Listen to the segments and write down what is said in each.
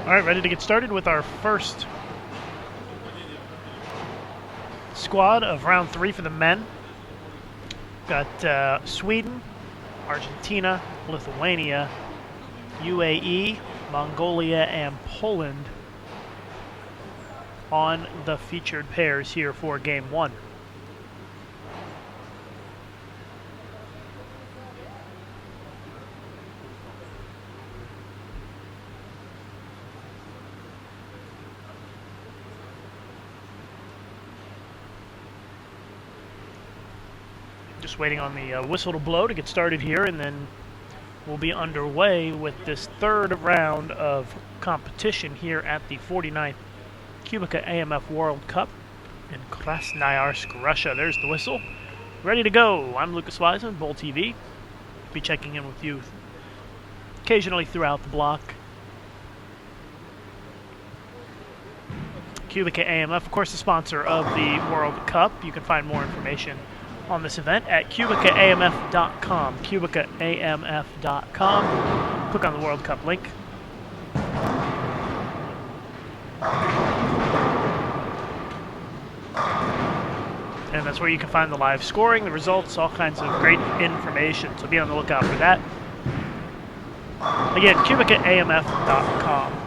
All right, ready to get started with our first squad of round 3 for the men. Got Sweden, Argentina, Lithuania, UAE, Mongolia, and Poland on the featured pairs here for Game 1. Just waiting on the whistle to blow to get started here, and then we'll be underway with this third round of competition here at the 49th QubicaAMF World Cup in Krasnoyarsk, Russia. There's the whistle. Ready to go. I'm Lucas Wiseman, Bowl TV. Be checking in with you occasionally throughout the block. QubicaAMF, of course, the sponsor of the World Cup. You can find more information on this event at QubicaAMF.com. QubicaAMF.com. Click on the World Cup link. And that's where you can find the live scoring, the results, all kinds of great information. So be on the lookout for that. Again, QubicaAMF.com.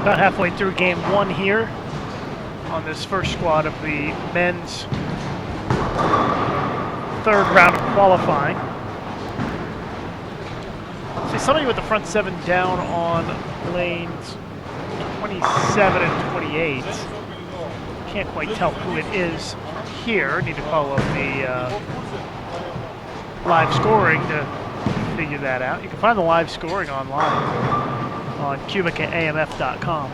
About halfway through game one here on this first squad of the men's third round of qualifying. See somebody with the front seven down on lanes 27 and 28. Can't quite tell who it is here. Need to follow up the live scoring to figure that out. You can find the live scoring online on QubicaAMF.com.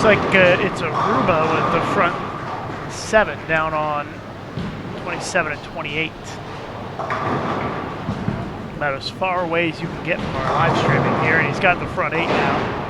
like it's Aruba with the front 7 down on 27 and 28. About as far away as you can get from our live streaming here, and he's got the front 8 now.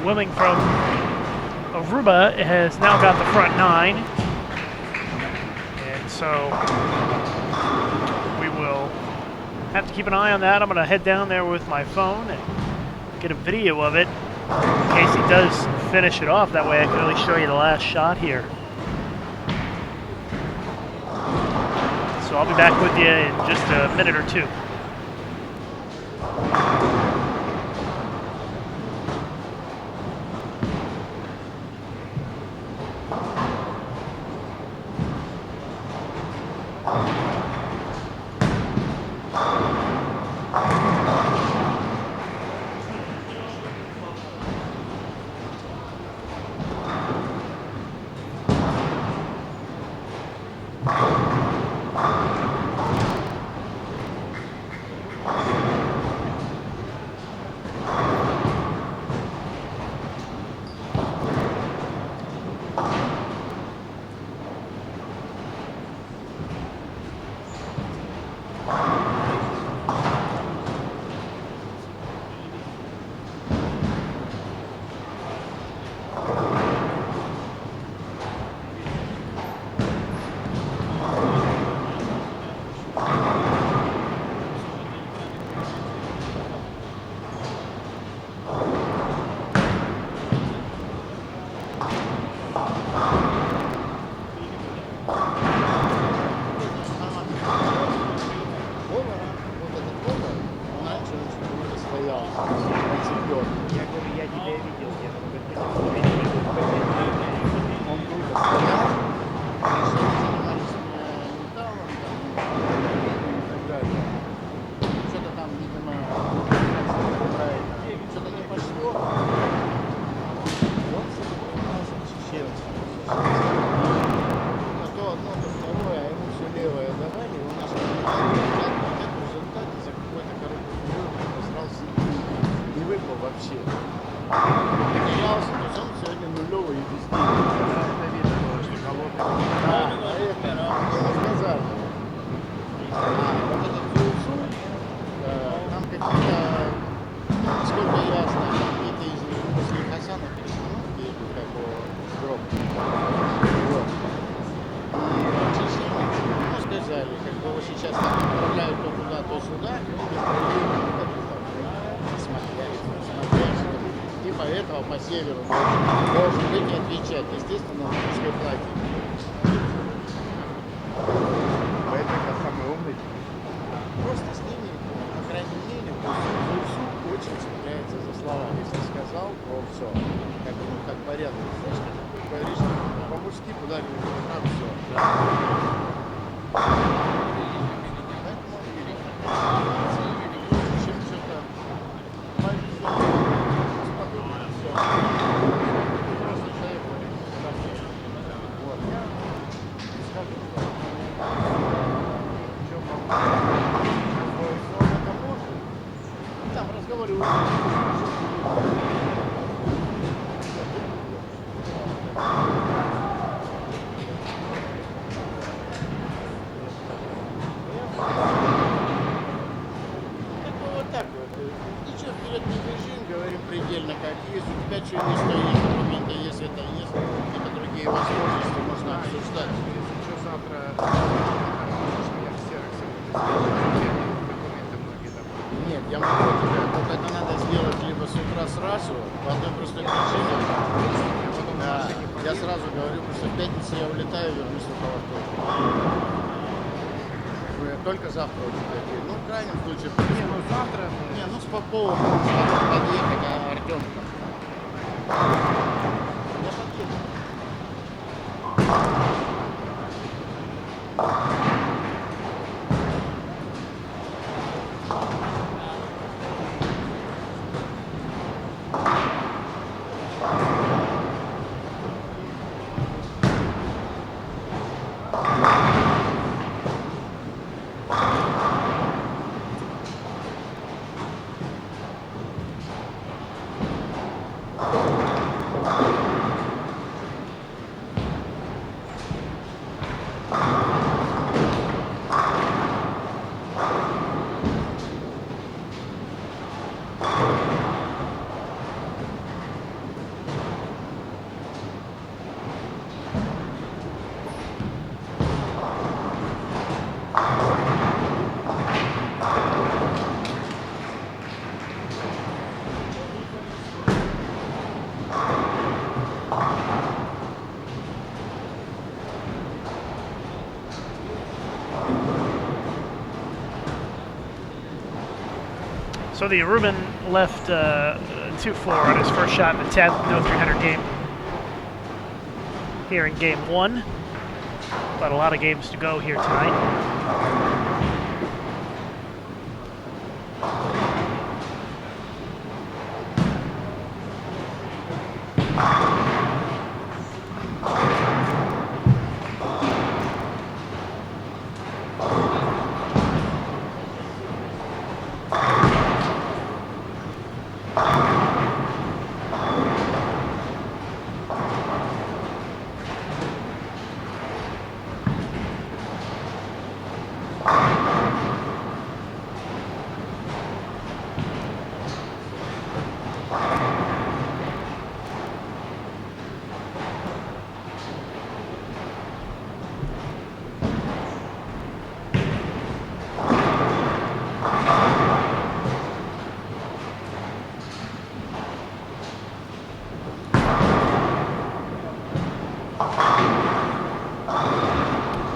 Wilming from Aruba has now got the front 9, and so we will have to keep an eye on that. I'm going to head down there with my phone and get a video of it in case he does finish it off. That way I can really show you the last shot here. So I'll be back with you in just a minute or two. По северу должен быть и отвечать, естественно, на русской платье. Поэтому я самый умный. Просто с ними, по крайней мере, суд очень цепляется за слова. Если сказал, то все. Как порядок. Знаешь, как ты говоришь, по-мужски ударили, так все. если у тебя что есть, то есть документы, если это есть, это другие возможности, можно обсуждать. Если что, завтра можно я в Xerox документы многие там. Нет, я могу тебе, только это надо сделать либо с утра сразу, по одной простой причине. А потом в Да, машине я поеду. сразу говорю, потому что в пятницу я улетаю, вернусь около вторника. Только завтра у тебя день. Ну, в крайнем случае. Не, ну завтра. Не, ну с Поповым можно подъехать, а Артем. Я подъеду. So the Aruban left 2-4 on his first shot in the 10th, no 300 game here in game 1. But a lot of games to go here tonight.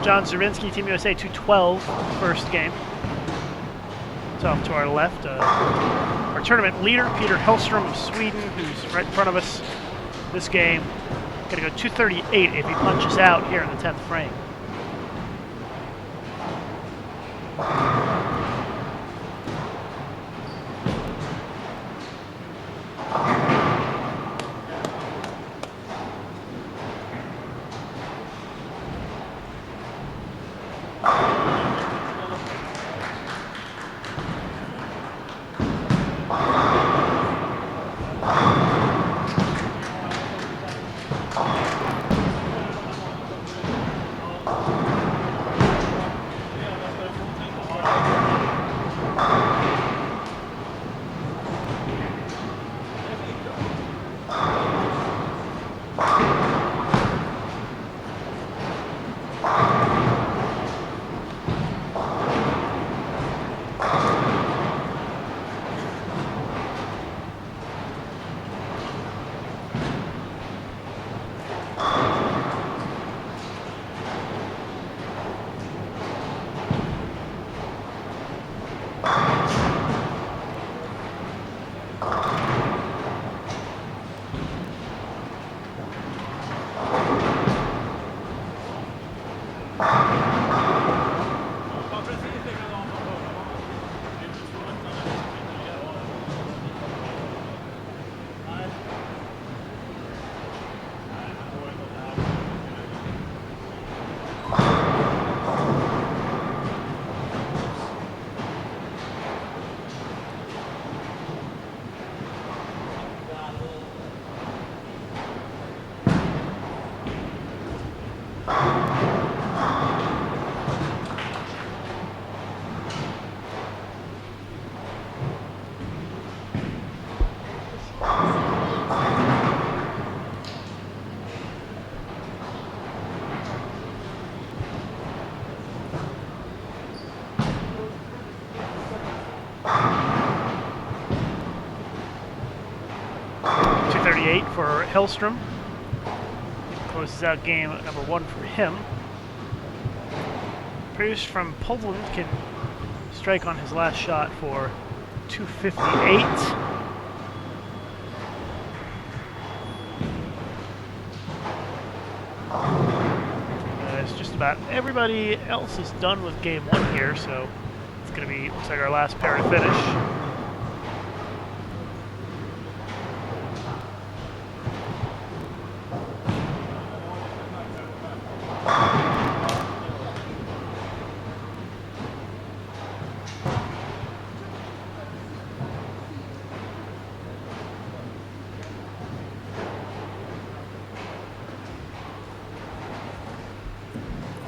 John Zerinsky, Team USA 212, first game. It's off to our left. Our tournament leader, Peter Hellstrom of Sweden, who's right in front of us this game. Gonna go 238 if he punches out here in the 10th frame. 38 for Hellstrom. Closes out game number 1 for him. Pierce from Poland can strike on his last shot for 258. It's just about everybody else is done with game 1 here, so it's going to be, looks like our last pair to finish.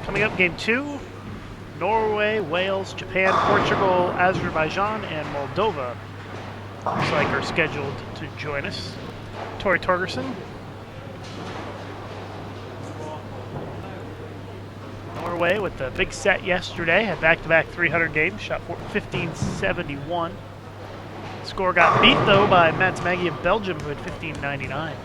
Coming up, game 2, Norway, Wales, Japan, Portugal, Azerbaijan, and Moldova. Looks like are scheduled to join us. Tori Torgerson. Norway with the big set yesterday, had back-to-back 300 games, shot 1571. Score got beat, though, by Mats Maggie of Belgium, who had 1599.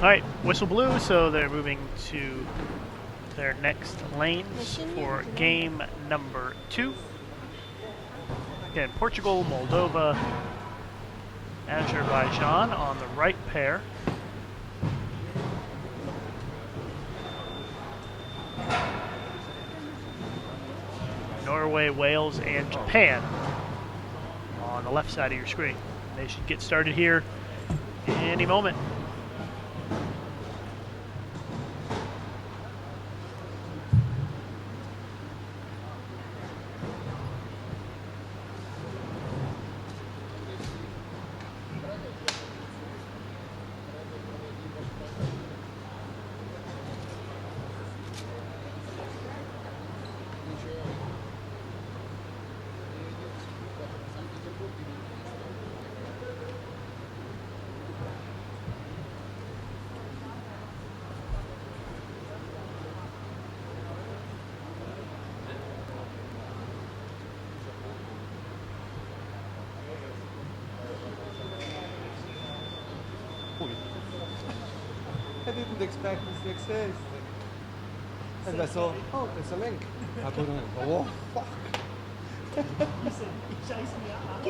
All right, whistle blew, so they're moving to their next lanes for game number 2. Again, Portugal, Moldova, Azerbaijan on the right pair. Norway, Wales, and Japan on the left side of your screen. They should get started here any moment. I didn't expect this to exist. And I saw, oh, there's a link. I put on, oh, fuck. You said he chased me out.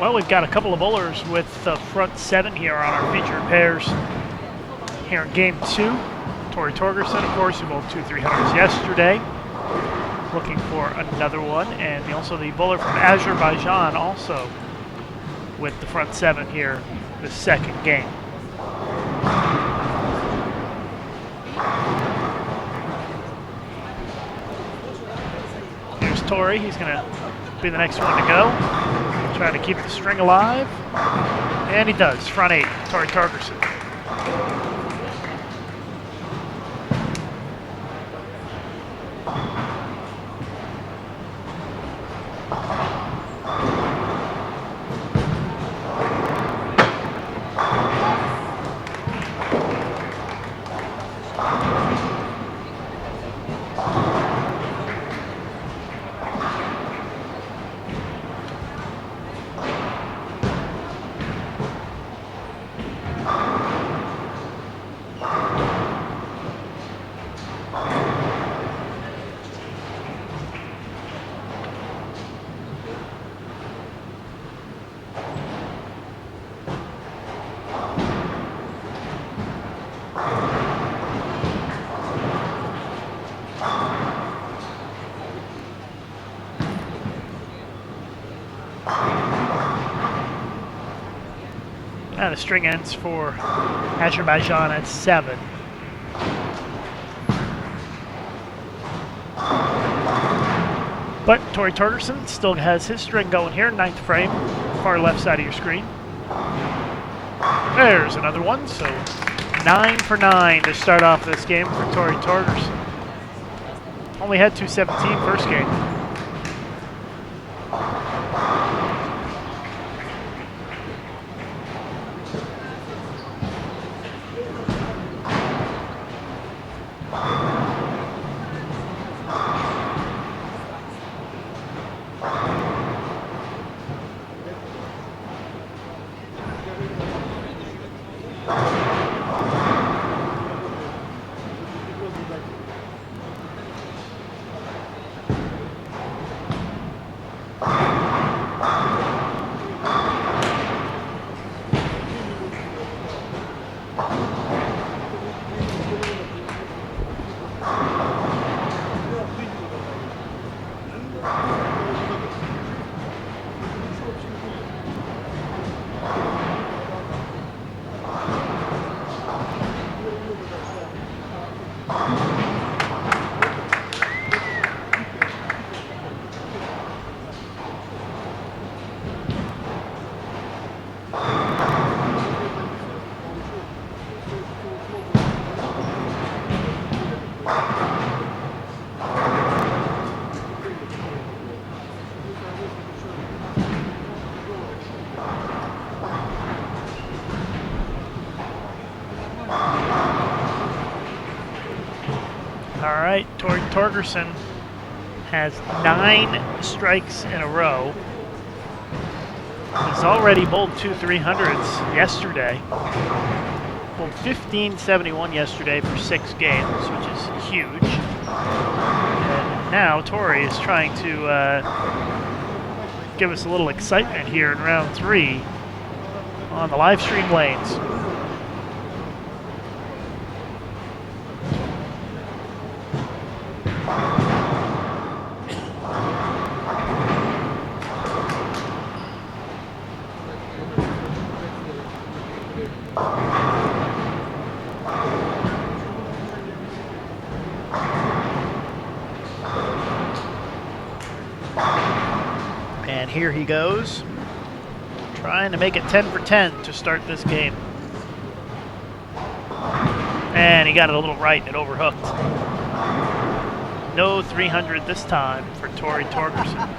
Well, we've got a couple of bowlers with the front seven here on our featured pairs here in game two. Tori Torgerson, of course, who bowled 2-300s yesterday, looking for another one, and also the bowler from Azerbaijan also with the front seven here the second game. Here's Tori. He's going to be the next one to go. Trying to keep the string alive. And he does. Front 8, Tori Torgerson. And the string ends for Azerbaijan at 7. But Tori Torgerson still has his string going here, 9th frame, far left side of your screen. There's another one, so 9 for 9 to start off this game for Tori Torgerson. Only had 217 first game. All right, Tori Torgerson has 9 strikes in a row. He's already bowled 2 300s yesterday. Bowled 1571 yesterday for 6 games, which is huge. And now Tori is trying to give us a little excitement here in round 3 on the live stream lanes. And here he goes, trying to make it 10 for 10 to start this game. And he got it a little right, it overhooked. No 300 this time for Tori Torgerson.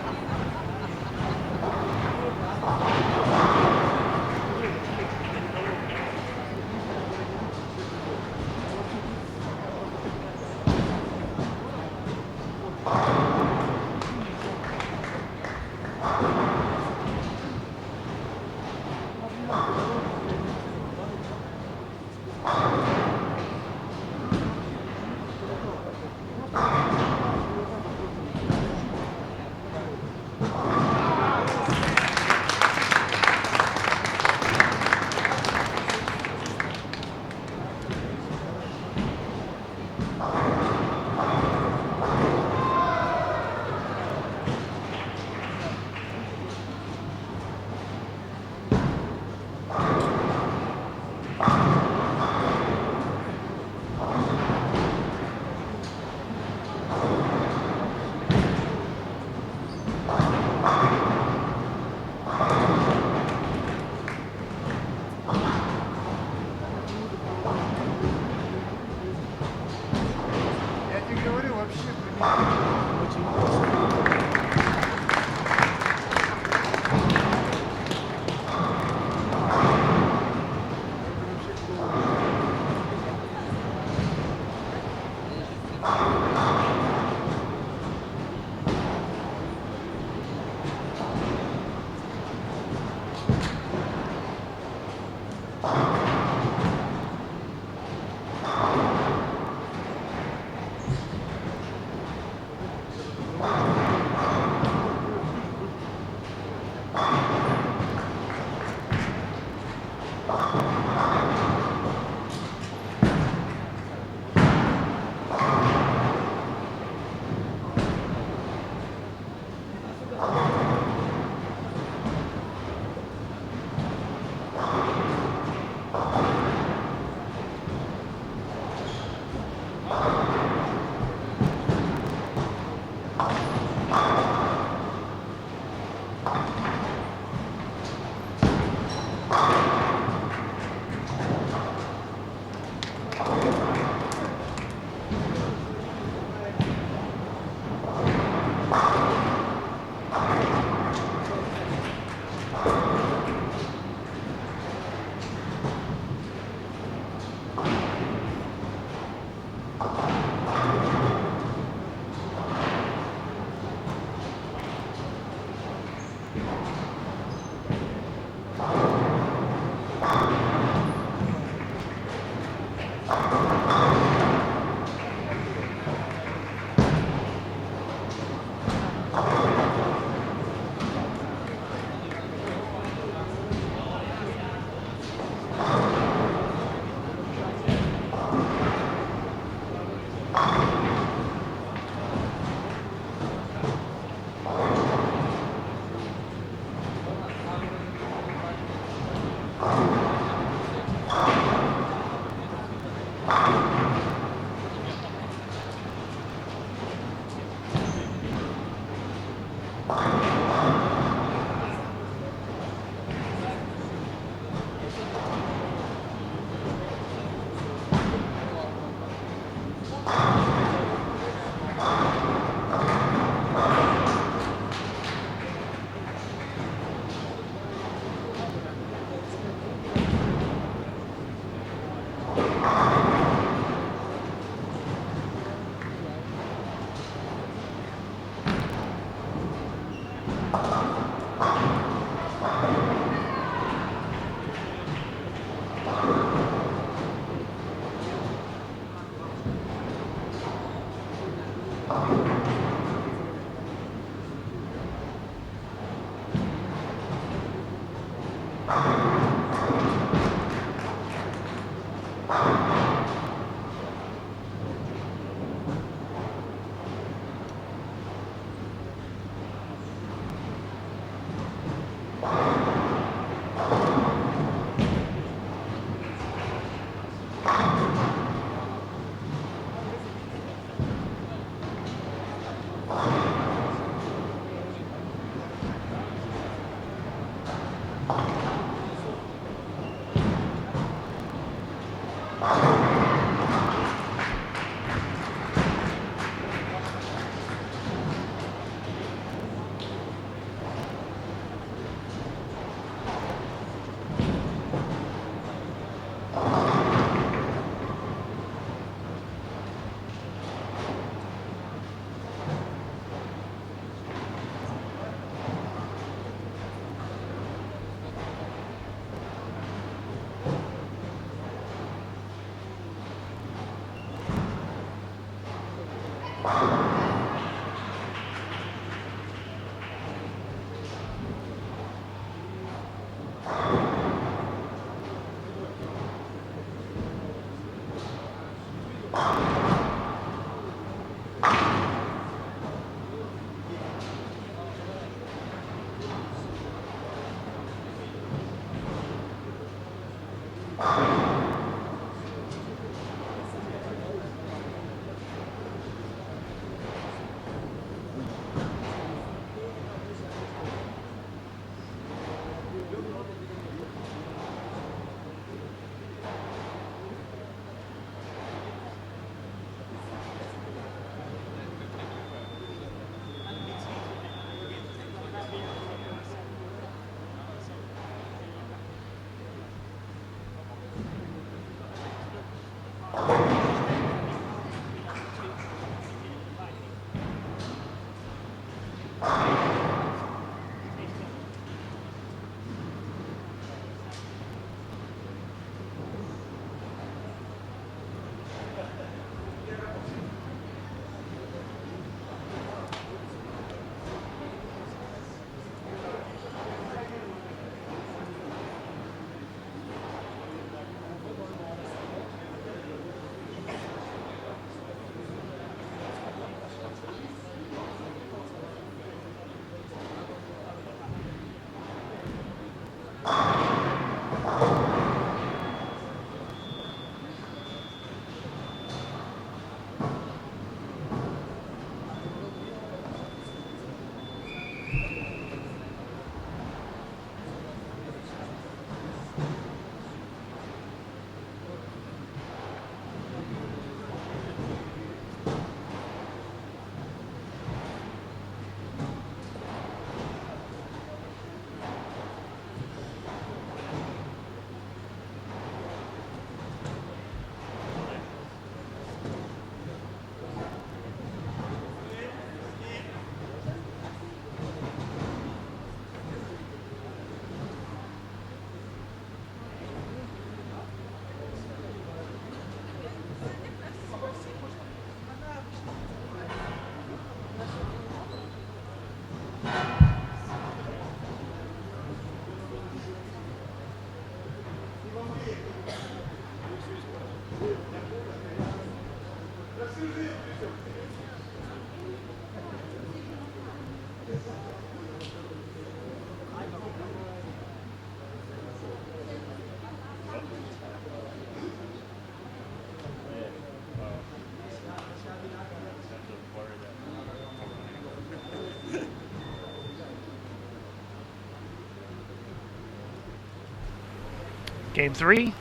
Game 3,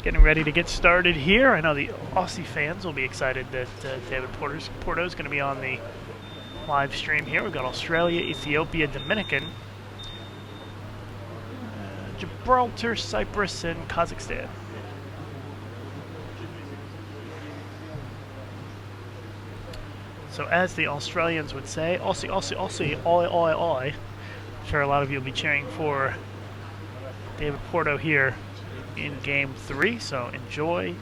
getting ready to get started here. I know the Aussie fans will be excited that David Porto is going to be on the live stream here. We've got Australia, Ethiopia, Dominican, Gibraltar, Cyprus, and Kazakhstan. So as the Australians would say, Aussie, Aussie, Aussie, oi, oi, oi. I'm sure a lot of you will be cheering for David Porto here in Game 3, so enjoy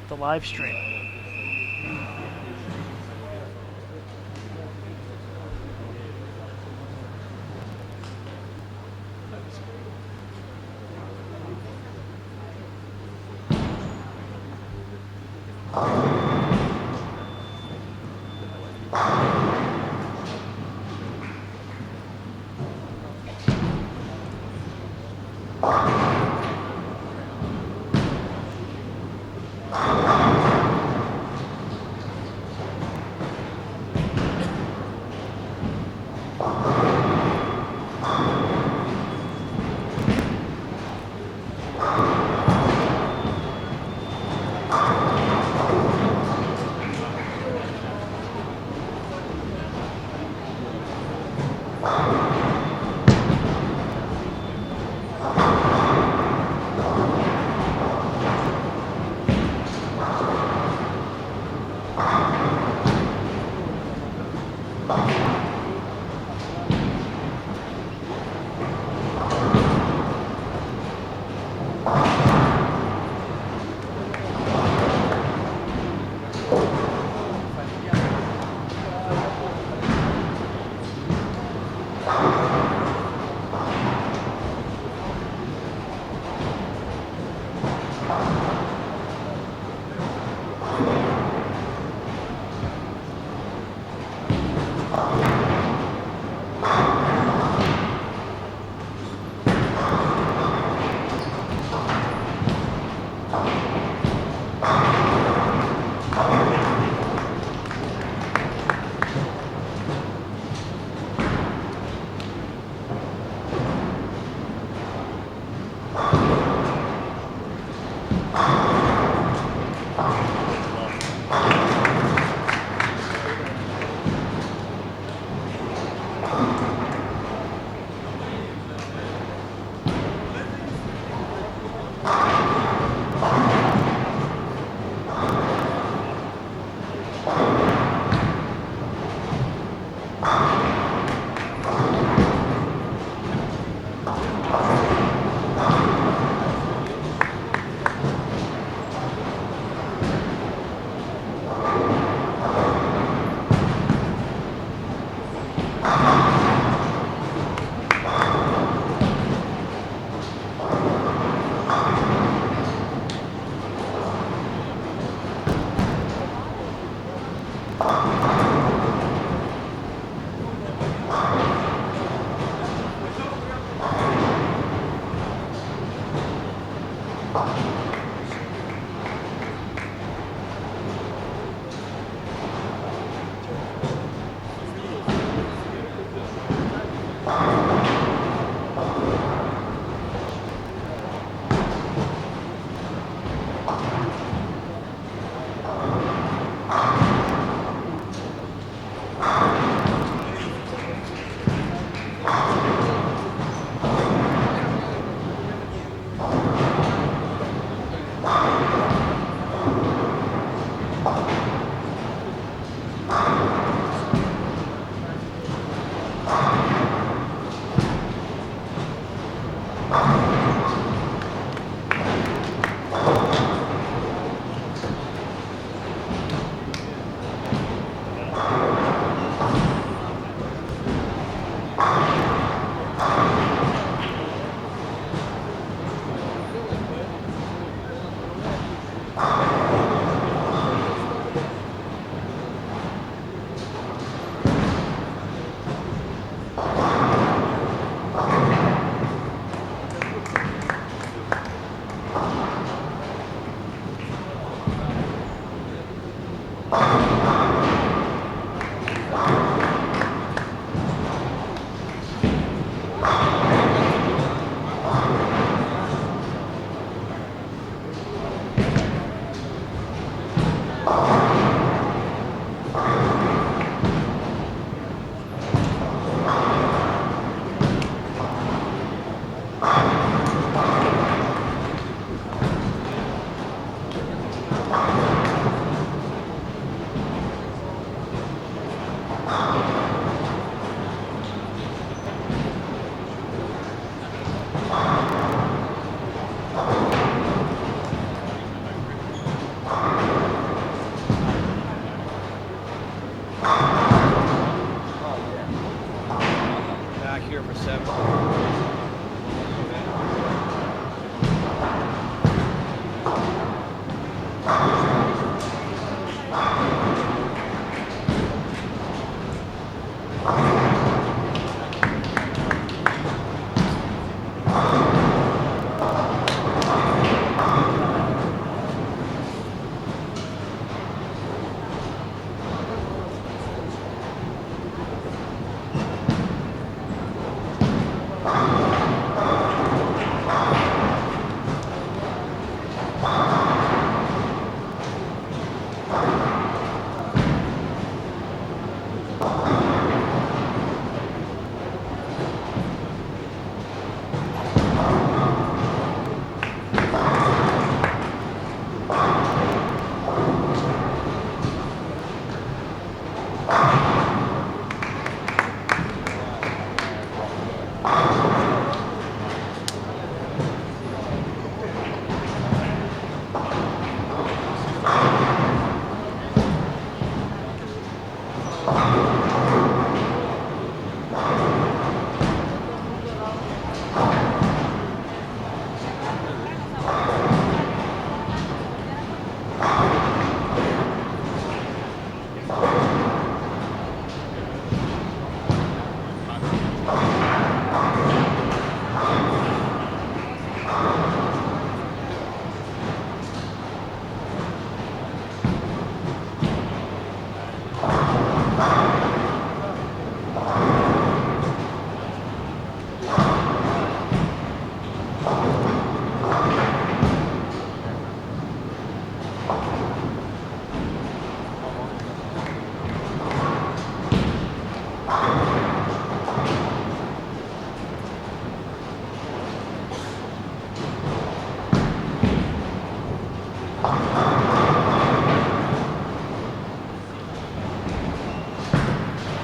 the live stream. Back here for 7.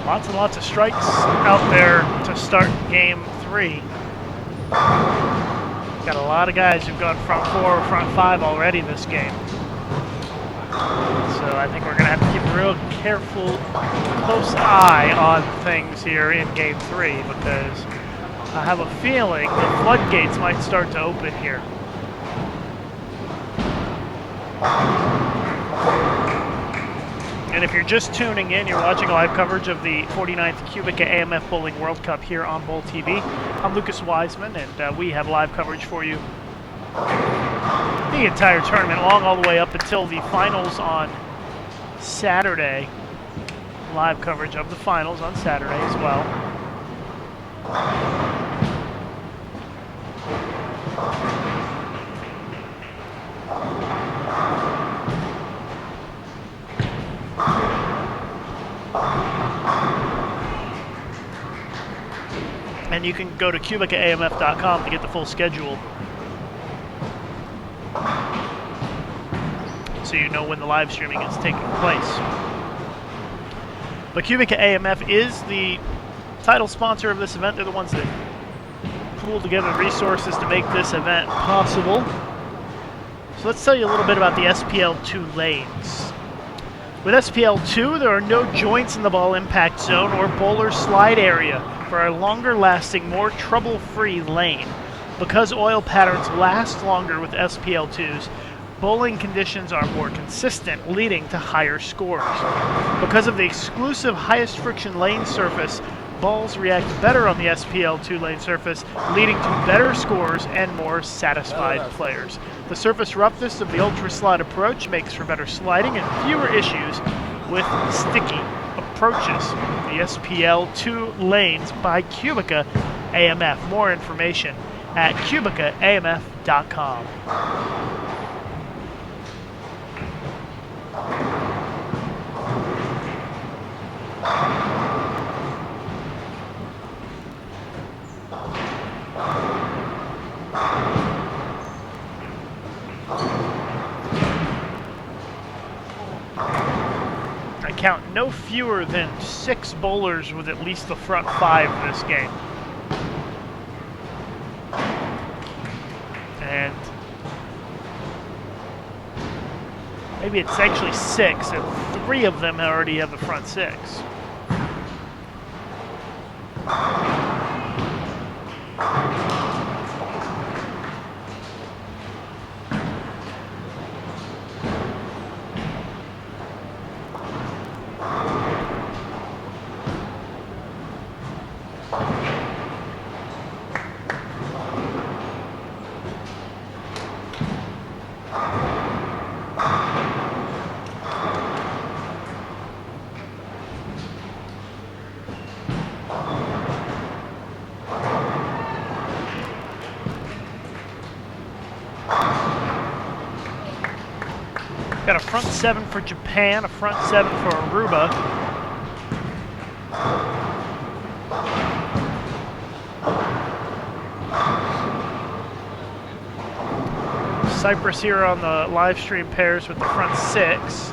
Lots and lots of strikes out there to start game 3. Got a lot of guys who've gone front 4 or front 5 already this game. So I think we're going to have to keep a real careful, close eye on things here in game 3, because I have a feeling the floodgates might start to open here. And if you're just tuning in, you're watching live coverage of the 49th QubicaAMF Bowling World Cup here on Bowl TV. I'm Lucas Wiseman, and we have live coverage for you the entire tournament long all the way up until the finals on Saturday. Live coverage of the finals on Saturday as well. And you can go to QubicaAMF.com to get the full schedule, so you know when the live streaming is taking place. But QubicaAMF is the title sponsor of this event. They're the ones that pooled together resources to make this event possible. So let's tell you a little bit about the SPL2 lanes. With SPL2, there are no joints in the ball impact zone or bowler slide area for a longer-lasting, more trouble-free lane. Because oil patterns last longer with SPL2s, bowling conditions are more consistent, leading to higher scores. Because of the exclusive highest friction lane surface, balls react better on the SPL2 lane surface, leading to better scores and more satisfied players. The surface roughness of the Ultra Slide approach makes for better sliding and fewer issues with sticky approaches. The SPL2 lanes by QubicaAMF. More information at QubicaAMF.com. I count no fewer than 6 bowlers with at least the front 5 this game. And maybe it's actually 6, and 3 of them already have the front 6. Got a front 7 for Japan, a front 7 for Aruba. Cyprus here on the live stream pairs with the front 6.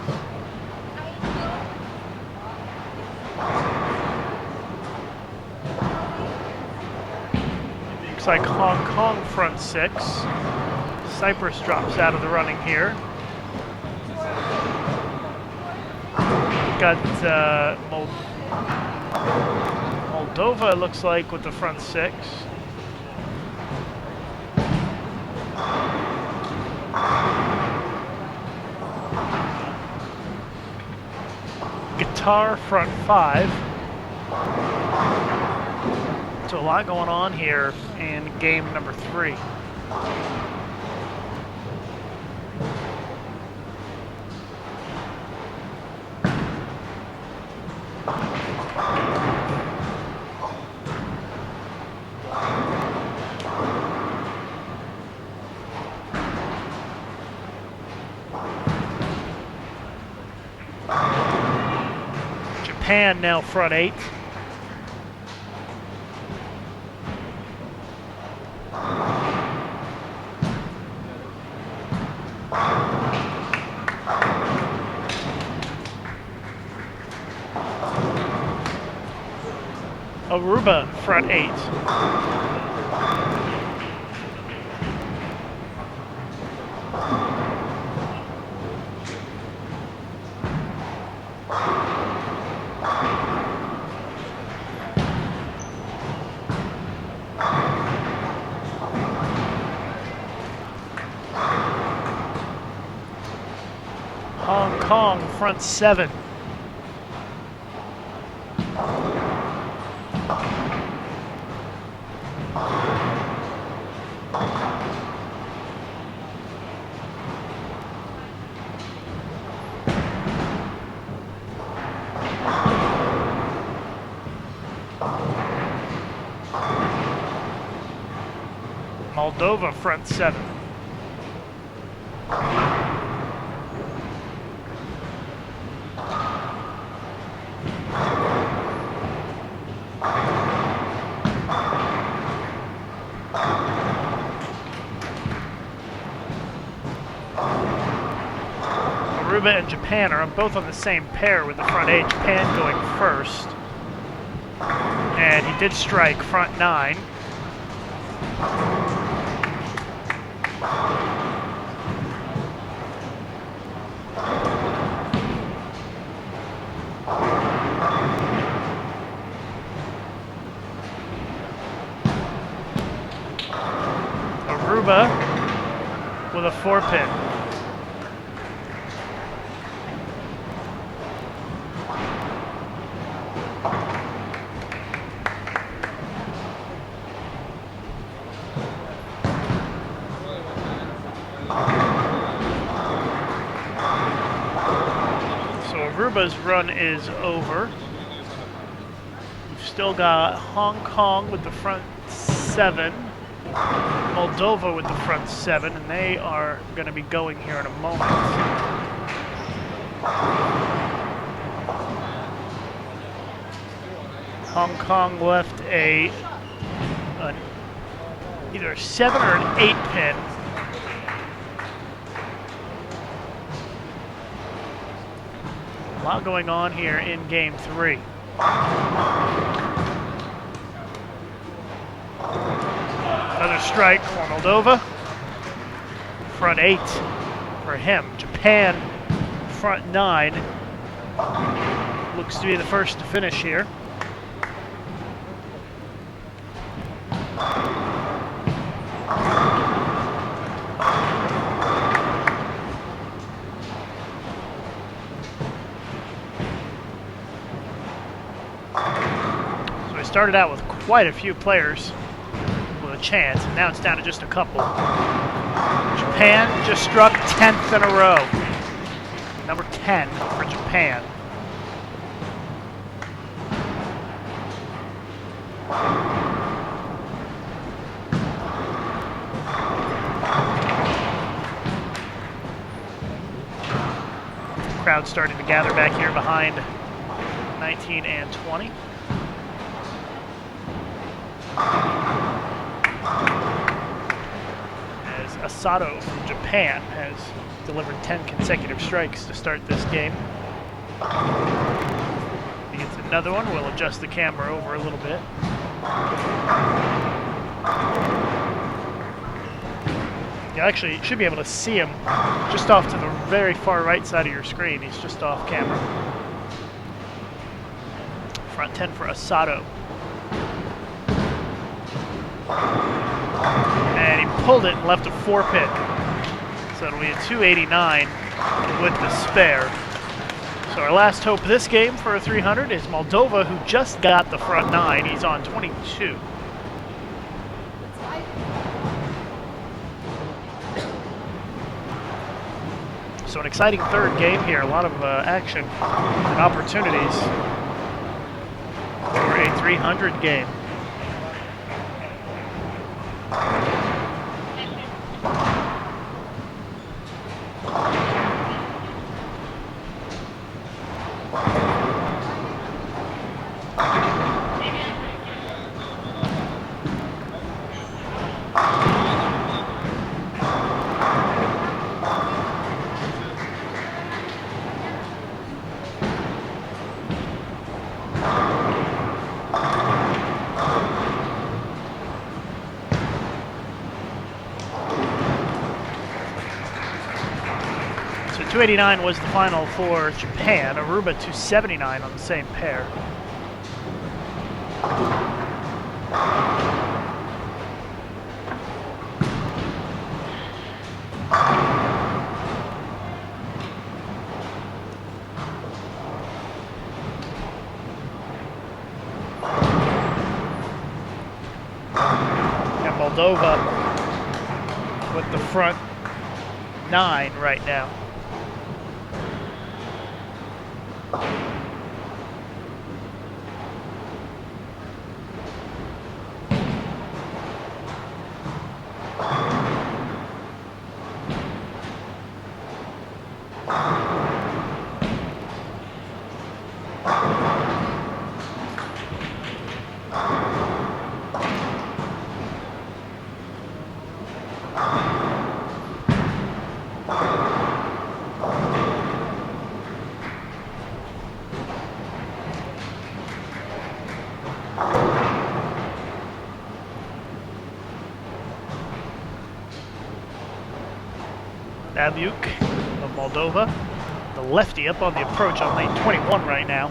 Looks like Hong Kong front 6. Cyprus drops out of the running here. Got Moldova, it looks like, with the front 6. Qatar front 5. So a lot going on here in game number 3. Japan now front 8. Aruba front 8. Hong Kong front 7. Moldova front 7. Aruba and Japan are both on the same pair with the front 8. Japan going first. And he did strike front 9. Aruba with a 4-pin. Aruba's run is over. We've still got Hong Kong with the front 7, Moldova with the front 7, and they are going to be going here in a moment. Hong Kong left either a 7 or an 8 pin. A lot going on here in game 3. Another strike for Moldova. Front 8 for him. Japan, front 9. Looks to be the first to finish here. Started out with quite a few players with a chance, and now it's down to just a couple. Japan just struck 10th in a row. Number 10 for Japan. Crowd starting to gather back here behind 19 and 20. As Asato from Japan has delivered 10 consecutive strikes to start this game. He gets another one. We'll adjust the camera over a little bit. You actually should be able to see him just off to the very far right side of your screen. He's just off camera. Front 10 for Asato. And he pulled it and left a 4-pin. So it'll be a 289 with the spare. So our last hope this game for a 300 is Moldova, who just got the front 9. He's on 22. So an exciting third game here. A lot of action and opportunities for a 300 game. So 289 was the final for Japan. Aruba 279 on the same pair. And Moldova with the front 9 right now. Babiuk of Moldova, the lefty up on the approach on lane 21 right now.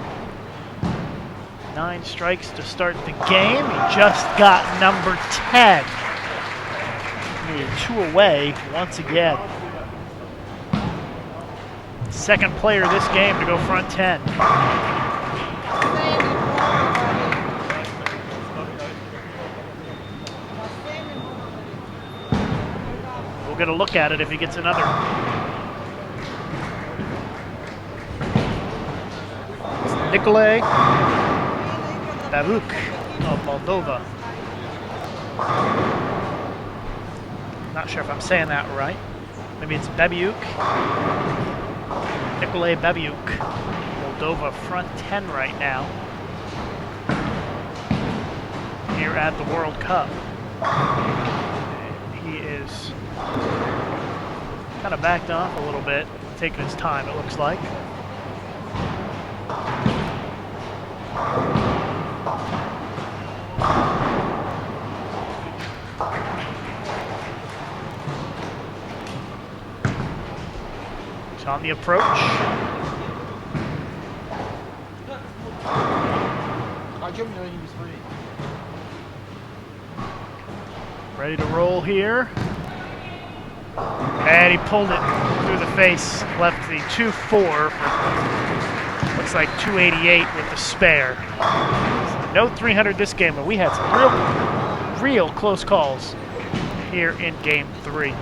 9 strikes to start the game. He just got number 10. Needed 2 away once again. Second player this game to go front 10. We'll get a look at it if he gets another. Nikolai Babiuk of Moldova. Not sure if I'm saying that right. Maybe it's Babiuk. Nikolai Babiuk, Moldova front 10 right now here at the World Cup. He is kind of backed off a little bit, taking his time, it looks like. He's on the approach. Ready to roll here. And he pulled it through the face. Left the 2-4 for, looks like 288 with the spare. So no 300 this game, but we had some real close calls here in game 3.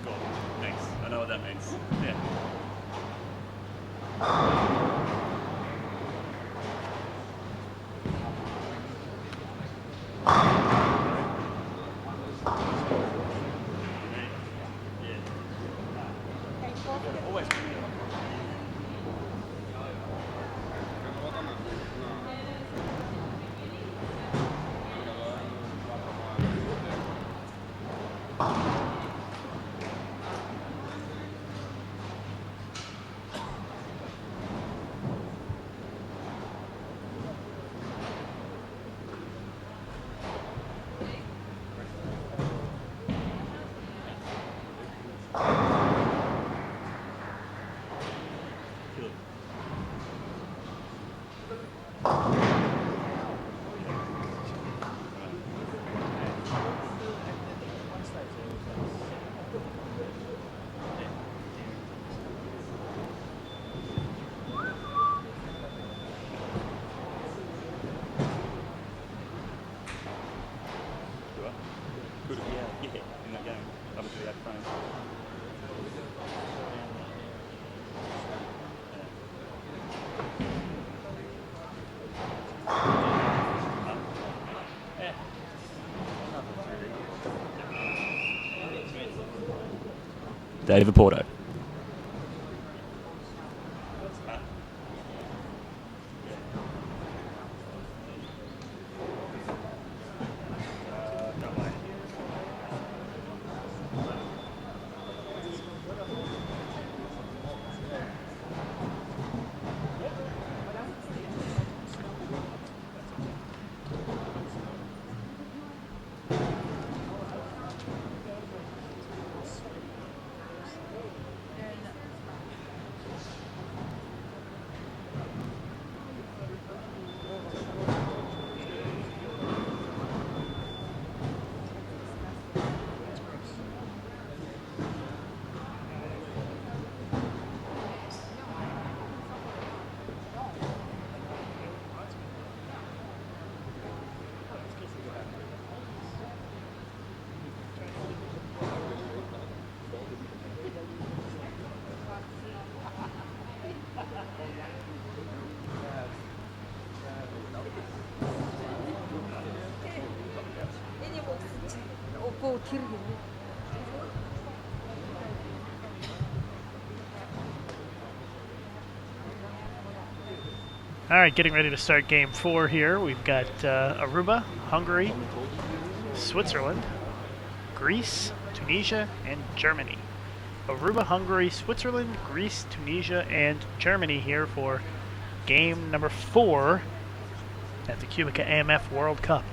score. Thanks. I know what that means. Yeah. Always. Good. Yeah, in that game. Obviously, that frame. David Porto. All right, getting ready to start game 4 here. We've got Aruba, Hungary, Switzerland, Greece, Tunisia, and Germany. Aruba, Hungary, Switzerland, Greece, Tunisia, and Germany here for game number 4 at the QubicaAMF World Cup.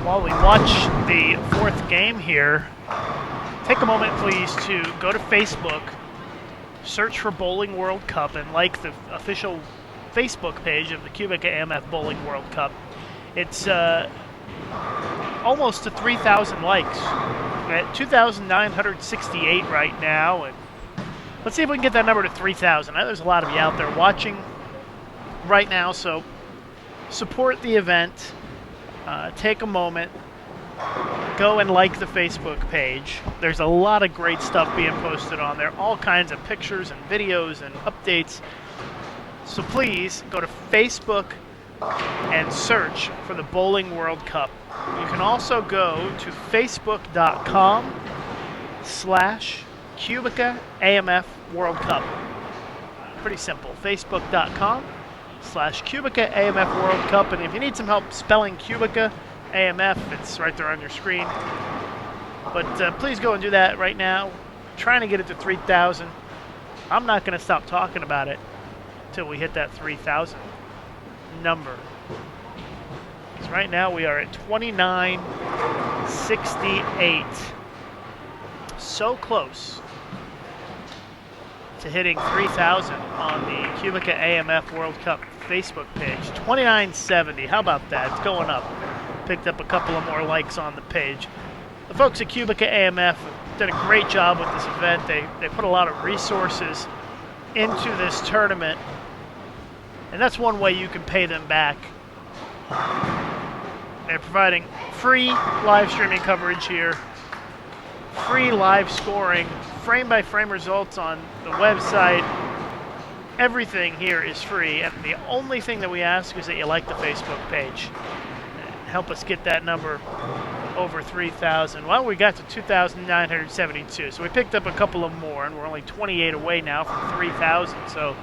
While we watch the fourth game here, take a moment please to go to Facebook, search for Bowling World Cup, and like the official Facebook page of the QubicaAMF Bowling World Cup. It's almost to 3,000 likes. We're at 2,968 right now, and let's see if we can get that number to 3,000. There's a lot of you out there watching right now, so support the event. Take a moment, go and like the Facebook page. There's a lot of great stuff being posted on there, all kinds of pictures and videos and updates. So please go to Facebook and search for the Bowling World Cup. You can also go to facebook.com/QubicaAMF World Cup. Pretty simple. Facebook.com/QubicaAMF World Cup. And if you need some help spelling QubicaAMF, it's right there on your screen. But please go and do that right now. Trying to get it to 3,000. I'm not going to stop talking about it until we hit that 3,000 number. Because right now we are at 2968. So close to hitting 3,000 on the QubicaAMF World Cup Facebook page. 2970. How about that? It's going up. Picked up a couple of more likes on the page. The folks at QubicaAMF have done a great job with this event. They put a lot of resources into this tournament, and that's one way you can pay them back. They're providing free live streaming coverage here, free live scoring, frame-by-frame results on the website. Everything here is free, and the only thing that we ask is that you like the Facebook page. Help us get that number over 3,000. Well, we got to 2,972, so we picked up a couple of more, and we're only 28 away now from 3,000. So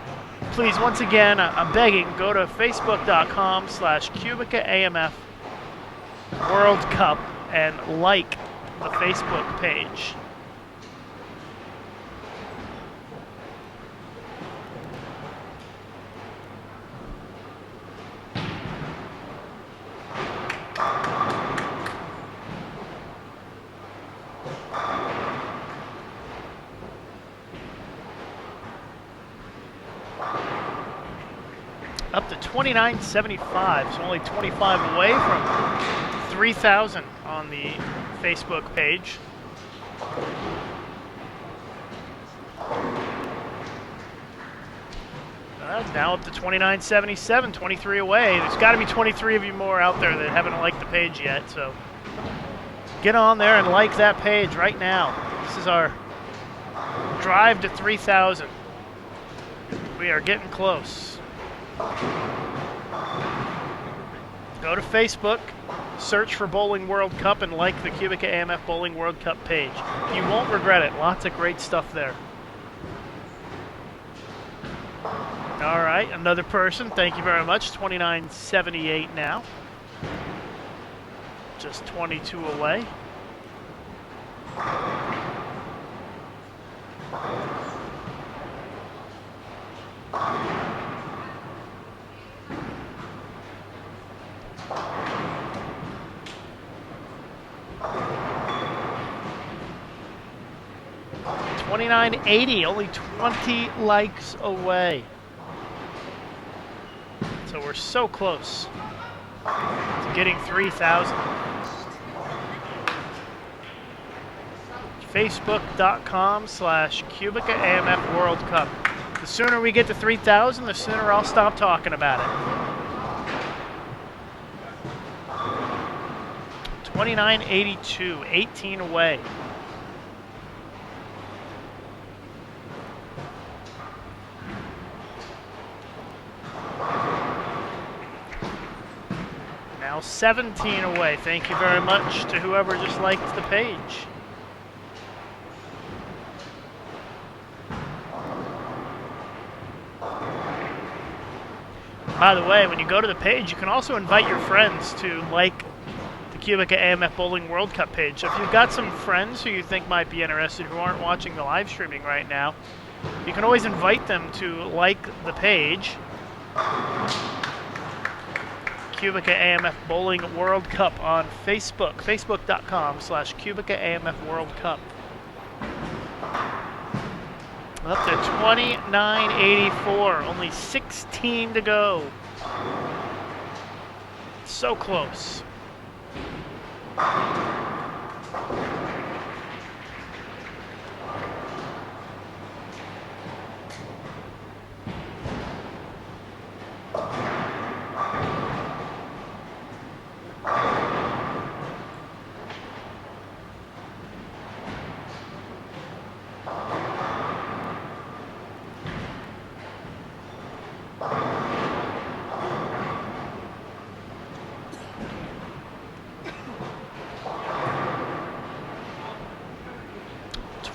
please, once again, I'm begging, go to facebook.com/QubicaAMF World Cup and like the Facebook page. Up to 2975, so only 25 away from 3,000 on the Facebook page. Now up to 2977, 23 away. There's got to be 23 of you more out there that haven't liked the page yet, so get on there and like that page right now. This is our drive to 3,000. We are getting close. Go to Facebook, search for Bowling World Cup, and like the QubicaAMF Bowling World Cup page. You won't regret it. Lots of great stuff there. All right, another person. Thank you very much. 2978 now. Just 22 away. $29.80, only 20 likes away. So we're so close to getting 3,000. Facebook.com/QubicaAMF World Cup. The sooner we get to 3,000, the sooner I'll stop talking about it. 2982, 18 away. Now 17 away. Thank you very much to whoever just liked the page. By the way, when you go to the page, you can also invite your friends to like the QubicaAMF Bowling World Cup page. So if you've got some friends who you think might be interested who aren't watching the live streaming right now, you can always invite them to like the page. QubicaAMF Bowling World Cup on Facebook, facebook.com/QubicaAMF World Cup. Up to 2984, only 16 to go. So close.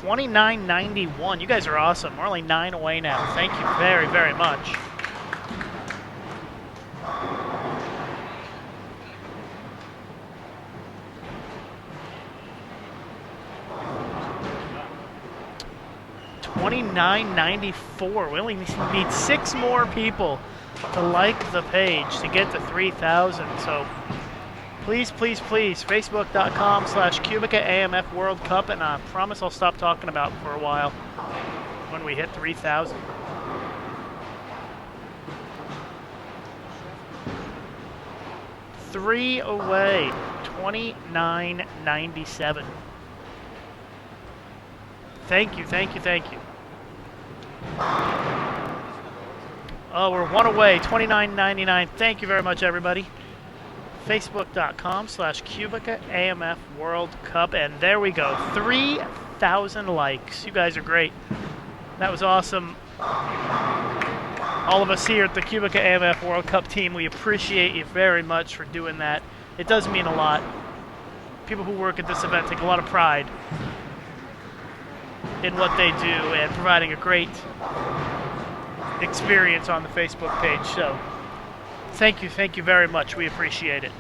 $29.91. You guys are awesome. We're only 9 away now. Thank you very, very much. $29.94. We only need 6 more people to like the page to get to 3,000. So please, please, please, facebook.com/QubicaAMF World Cup, and I promise I'll stop talking about it for a while when we hit 3,000. Three away, 29.97. Thank you, thank you, thank you. Oh, we're 1 away, 29.99. Thank you very much, everybody. Facebook.com/QubicaAMF World Cup, and there we go, 3,000 likes. You guys are great. That was awesome. All of us here at the QubicaAMF World Cup team, we appreciate you very much for doing that. It does mean a lot. People who work at this event take a lot of pride in what they do and providing a great experience on the Facebook page. So thank you very much. We appreciate it.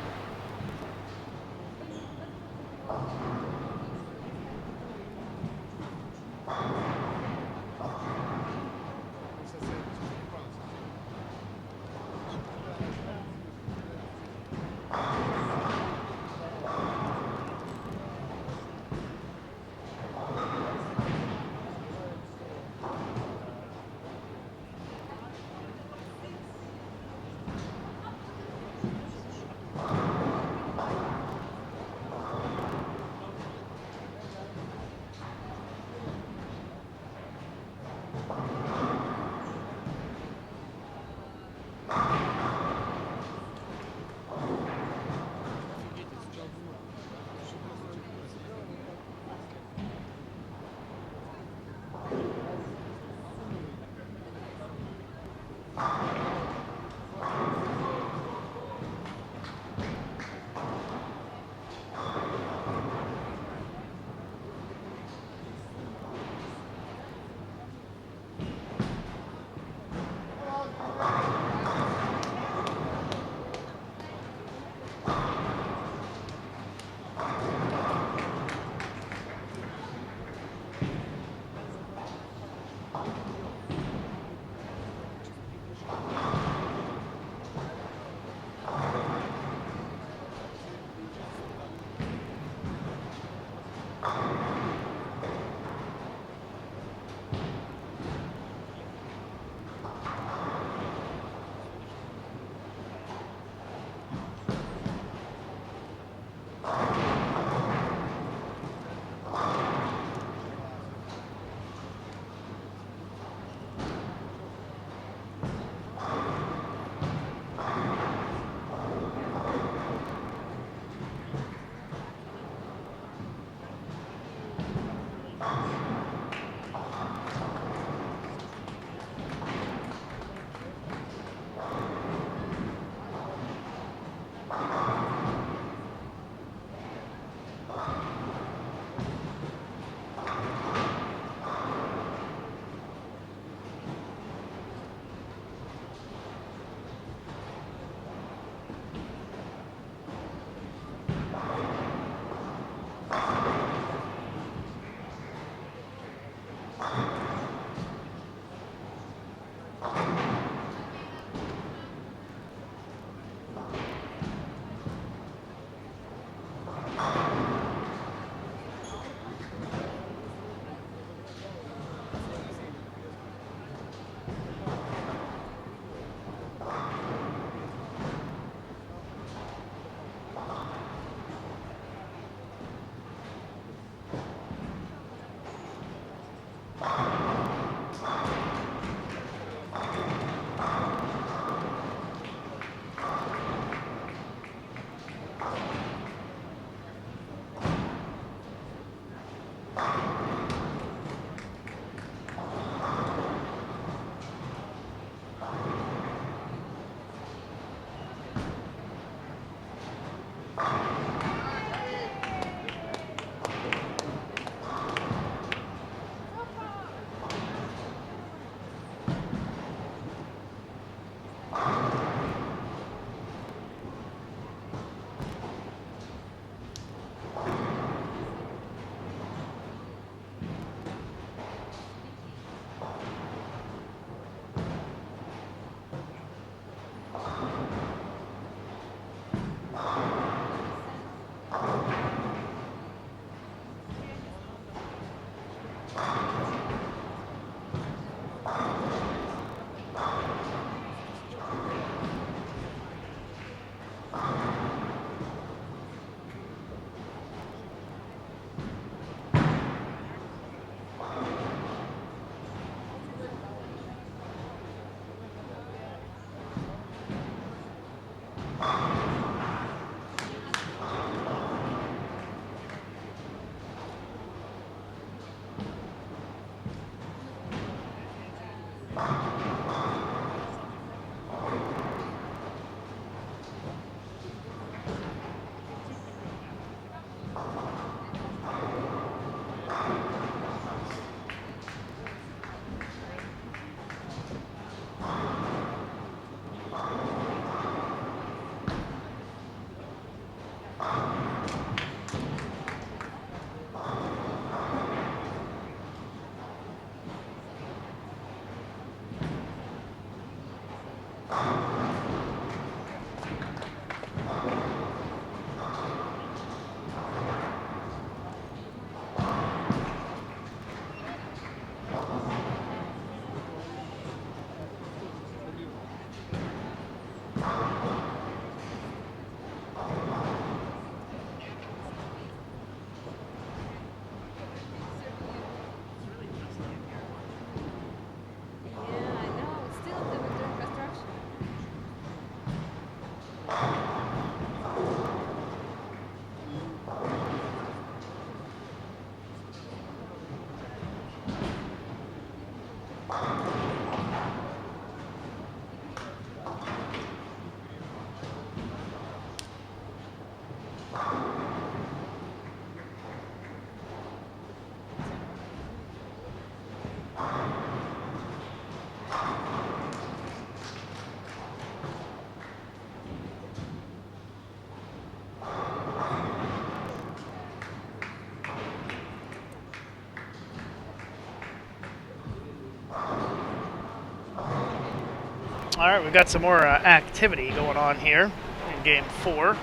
All right, we've got some more activity going on here in Game 4.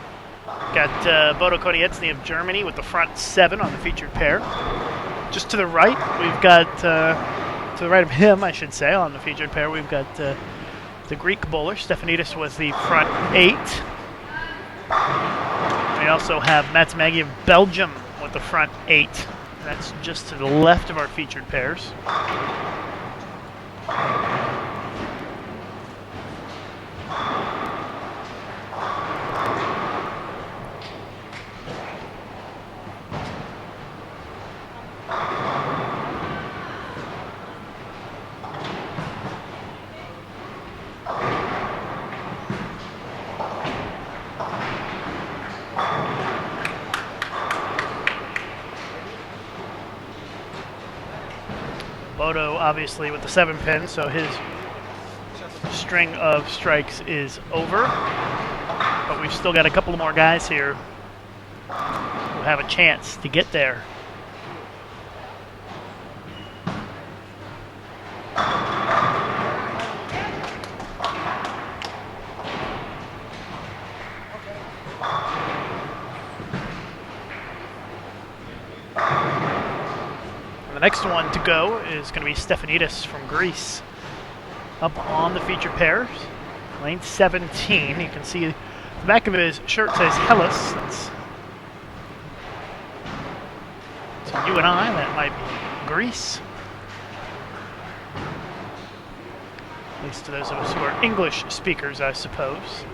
Got Bodo Konieczny of Germany with the front 7 on the featured pair. Just to the right, we've got, to the right of him, I should say, on the featured pair, we've got the Greek bowler, Stefanidis, with the front 8. We also have Mats Maggie of Belgium with the front 8. That's just to the left of our featured pairs. Bodo obviously with the 7 pin, so his string of strikes is over. But we've still got a couple more guys here who have a chance to get there. The next one to go is going to be Stefanidis from Greece. Up on the featured pairs, lane 17. You can see the back of his shirt says Hellas. That's to you and I, that might be Greece. At least to those of us who are English speakers, I suppose.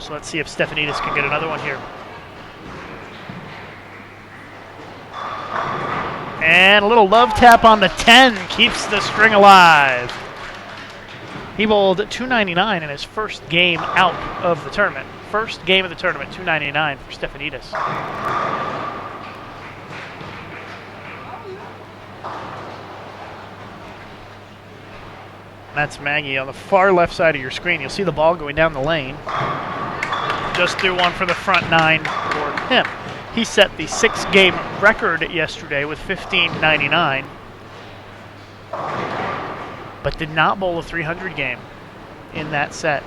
So let's see if Stefanidis can get another one here. And a little love tap on the 10 keeps the string alive. He bowled 299 in his first game out of the tournament. First game of the tournament, 299 for Stefanidis. That's Maggie on the far left side of your screen. You'll see the ball going down the lane. Just threw one for the front 9 for him. He set the 6-game record yesterday with 1599, but did not bowl a 300 game in that set.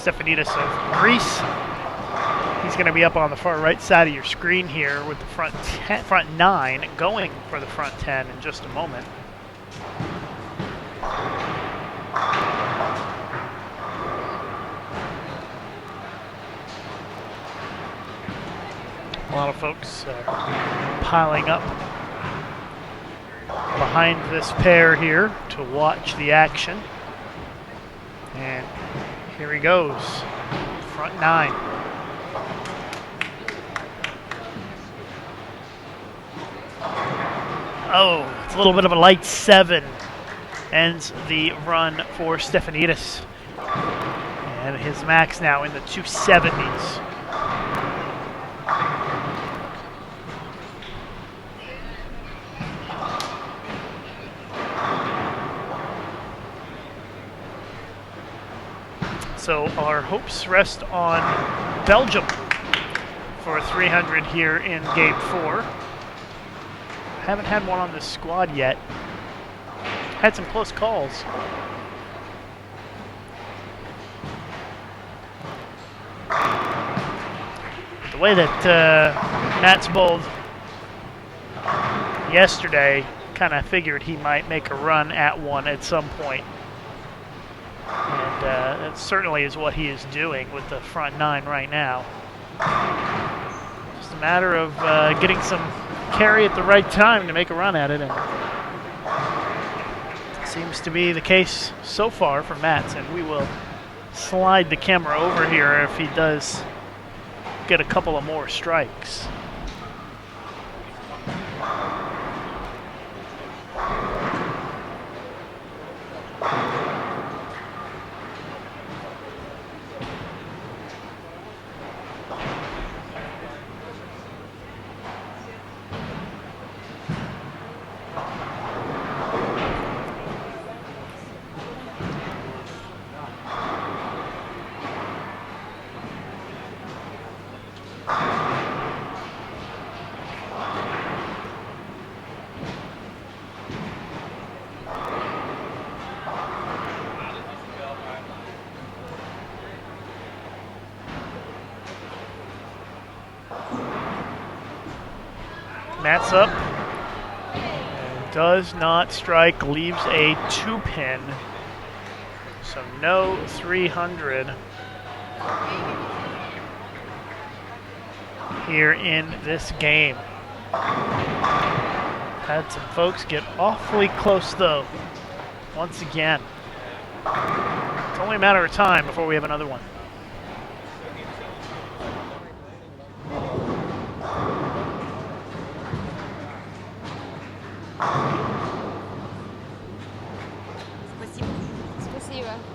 Stefanidis of Greece. He's going to be up on the far right side of your screen here with the front 9 going for the front 10 in just a moment. A lot of folks piling up behind this pair here to watch the action. And here he goes, front 9. Oh, it's a little bit of a light 7. Ends the run for Stefanidis. And his max now in the 270s. So our hopes rest on Belgium for a 300 here in Game 4. Haven't had one on this squad yet. Had some close calls. The way that Matt's bowled yesterday, kind of figured he might make a run at one at some point. And that certainly is what he is doing with the front nine right now. Just a matter of getting some carry at the right time to make a run at it, and seems to be the case so far for Mats, and we will slide the camera over here if he does get a couple of more strikes. Matt's up. And does not strike, leaves a 2-pin. So no 300 here in this game. Had some folks get awfully close though, once again. It's only a matter of time before we have another one. Спасибо.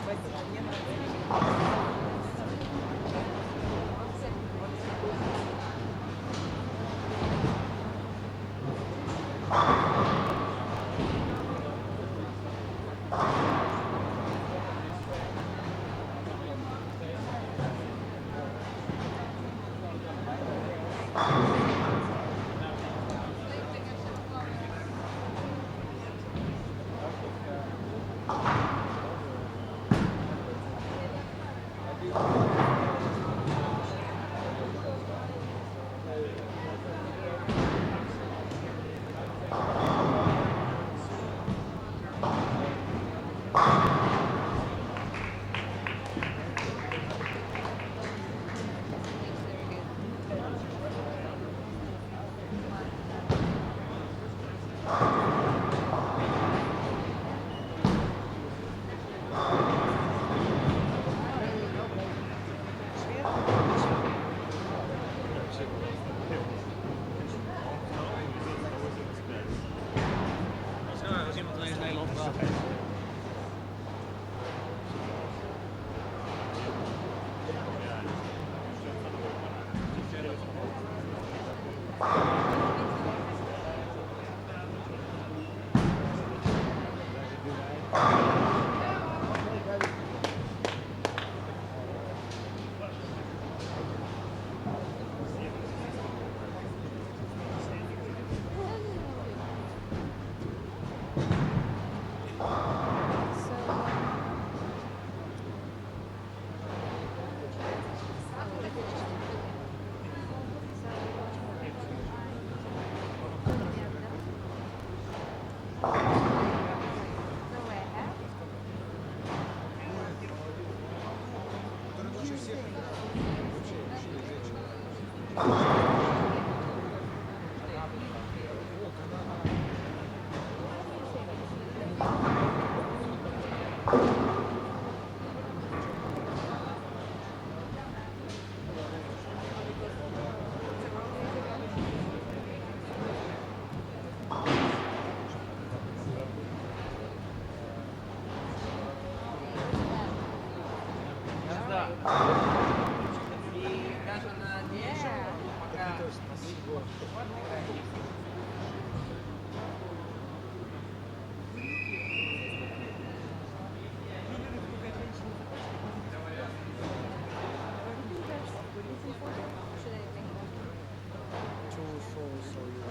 so you.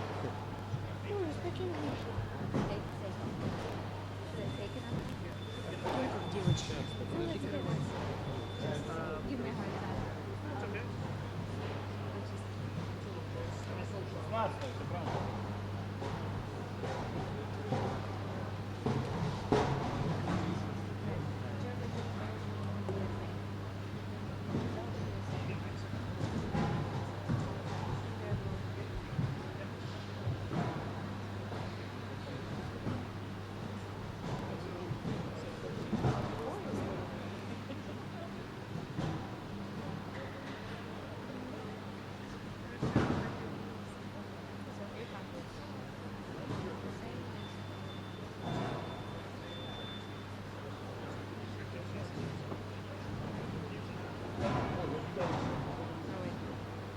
No, I speak English. Take. Should I take it? Девочка. No, it's okay. Just give me a hard time. It's okay.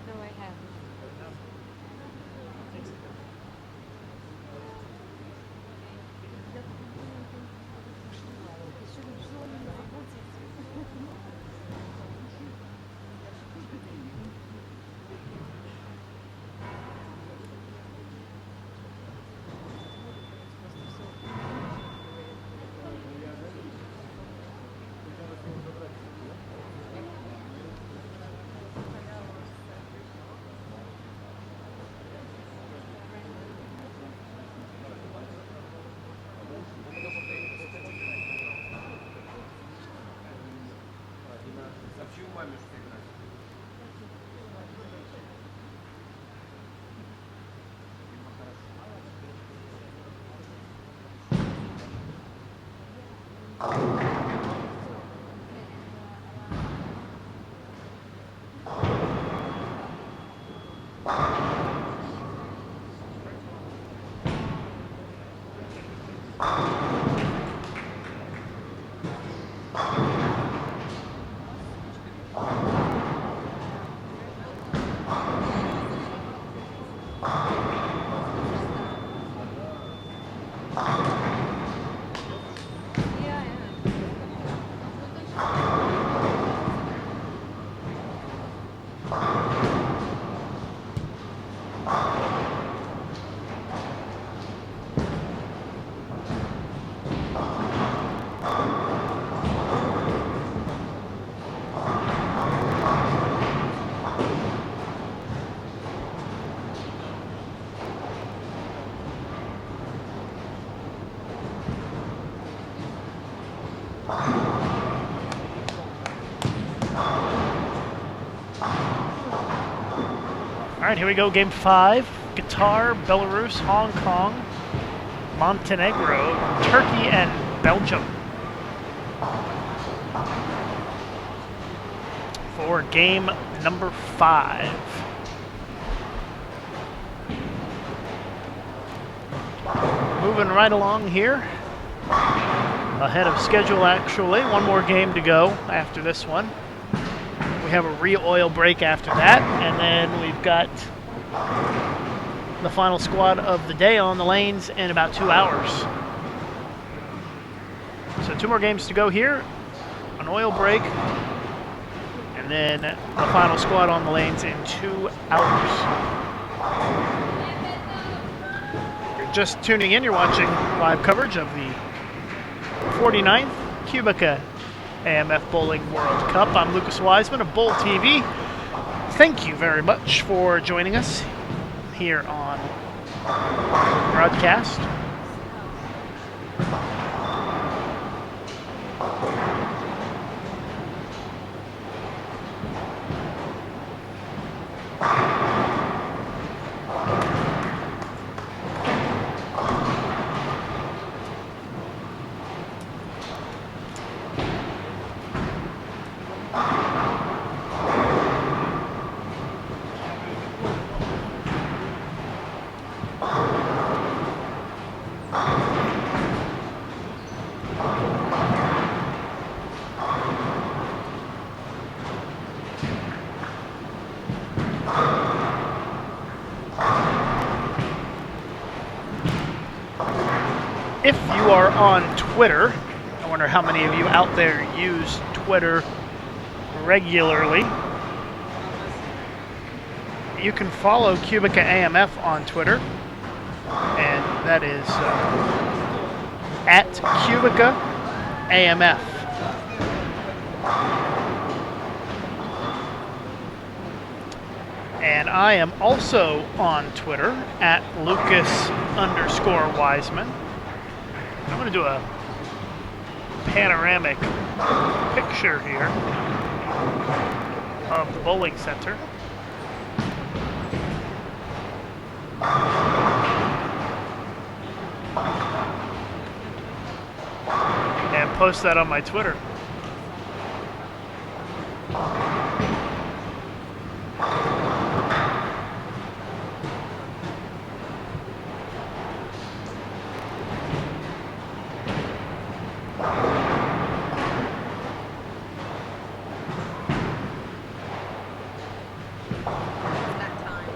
No, I haven't. Yeah, I am. All right, here we go. Game 5. Qatar, Belarus, Hong Kong, Montenegro, Turkey, and Belgium. For game number 5. Moving right along here. Ahead of schedule, actually. One more game to go after this one. We have a re-oil break after that, and then we've got the final squad of the day on the lanes in about 2 hours. So 2 more games to go here, an oil break, and then the final squad on the lanes in 2 hours. If you're just tuning in, you're watching live coverage of the 49th QubicaAMF Bowling World Cup. I'm Lucas Wiseman of Bowl TV. Thank you very much for joining us here on broadcast. If you are on Twitter, I wonder how many of you out there use Twitter regularly. you can follow QubicaAMF on Twitter, and that is at QubicaAMF. And I am also on Twitter at Lucas_Wiseman. I'm going to do a panoramic picture here of the bowling center. And post that on my Twitter. That time.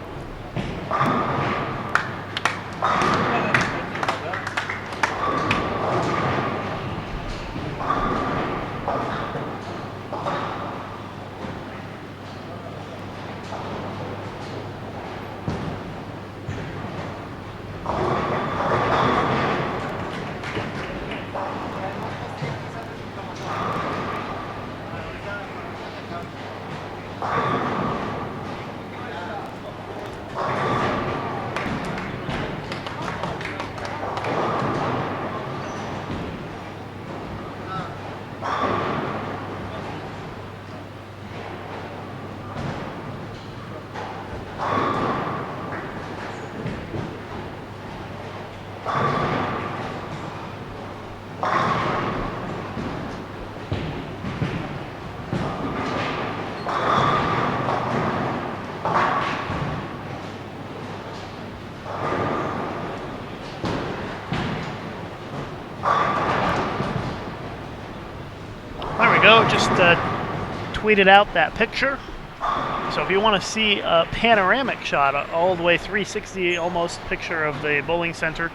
There we go, just tweeted out that picture. So if you want to see a panoramic shot, all the way 360 almost picture of the bowling center,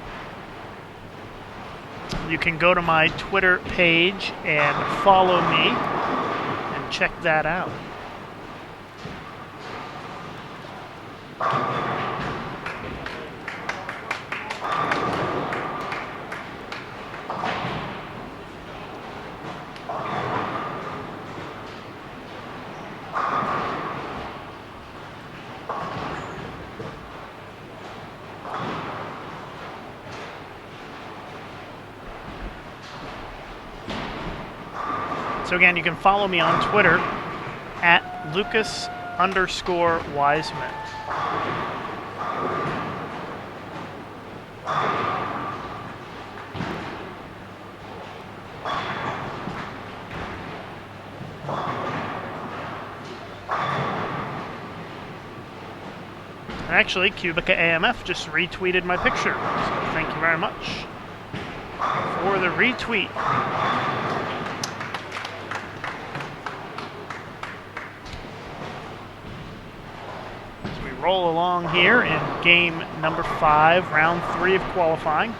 you can go to my Twitter page and follow me and check that out. So again, you can follow me on Twitter at Lucas_Wiseman. Actually, QubicaAMF just retweeted my picture, so thank you very much for the retweet. As we roll along here in game number 5, round 3 of qualifying.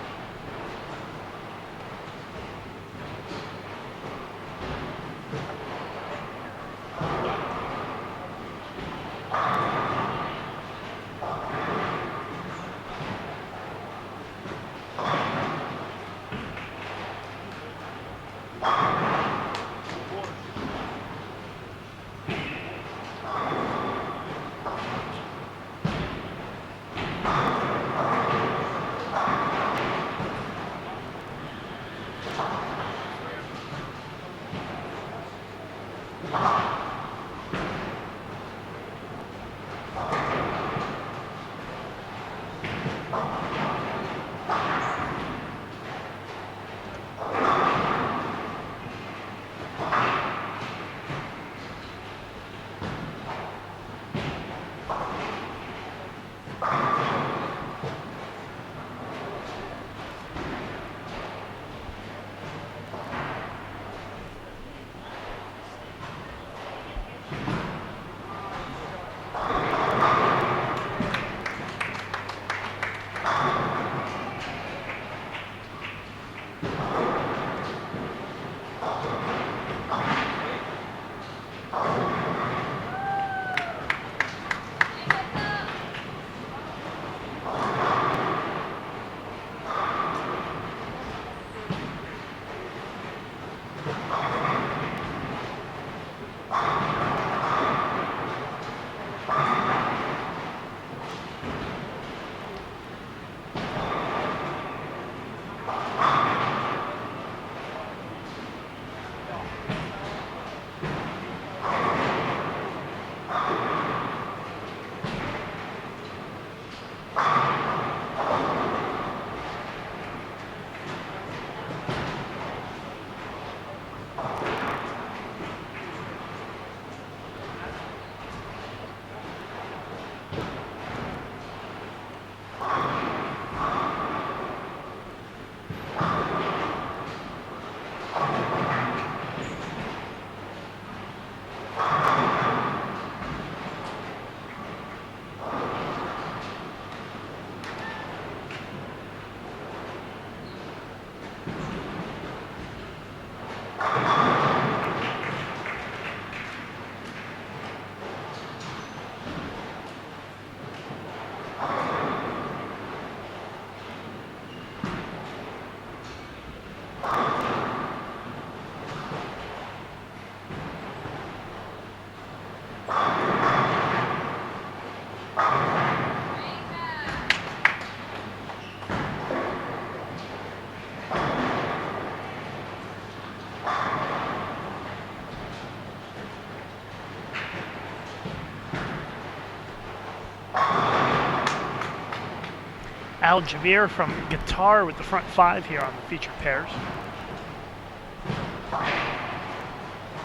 Al Javier from guitar with the front 5 here on the featured pairs.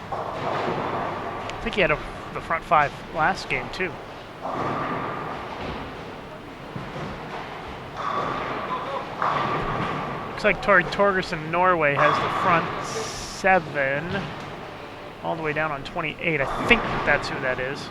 I think he had the front 5 last game too. Looks like Tori Torgerson Norway has the front 7 all the way down on 28. I think that's who that is.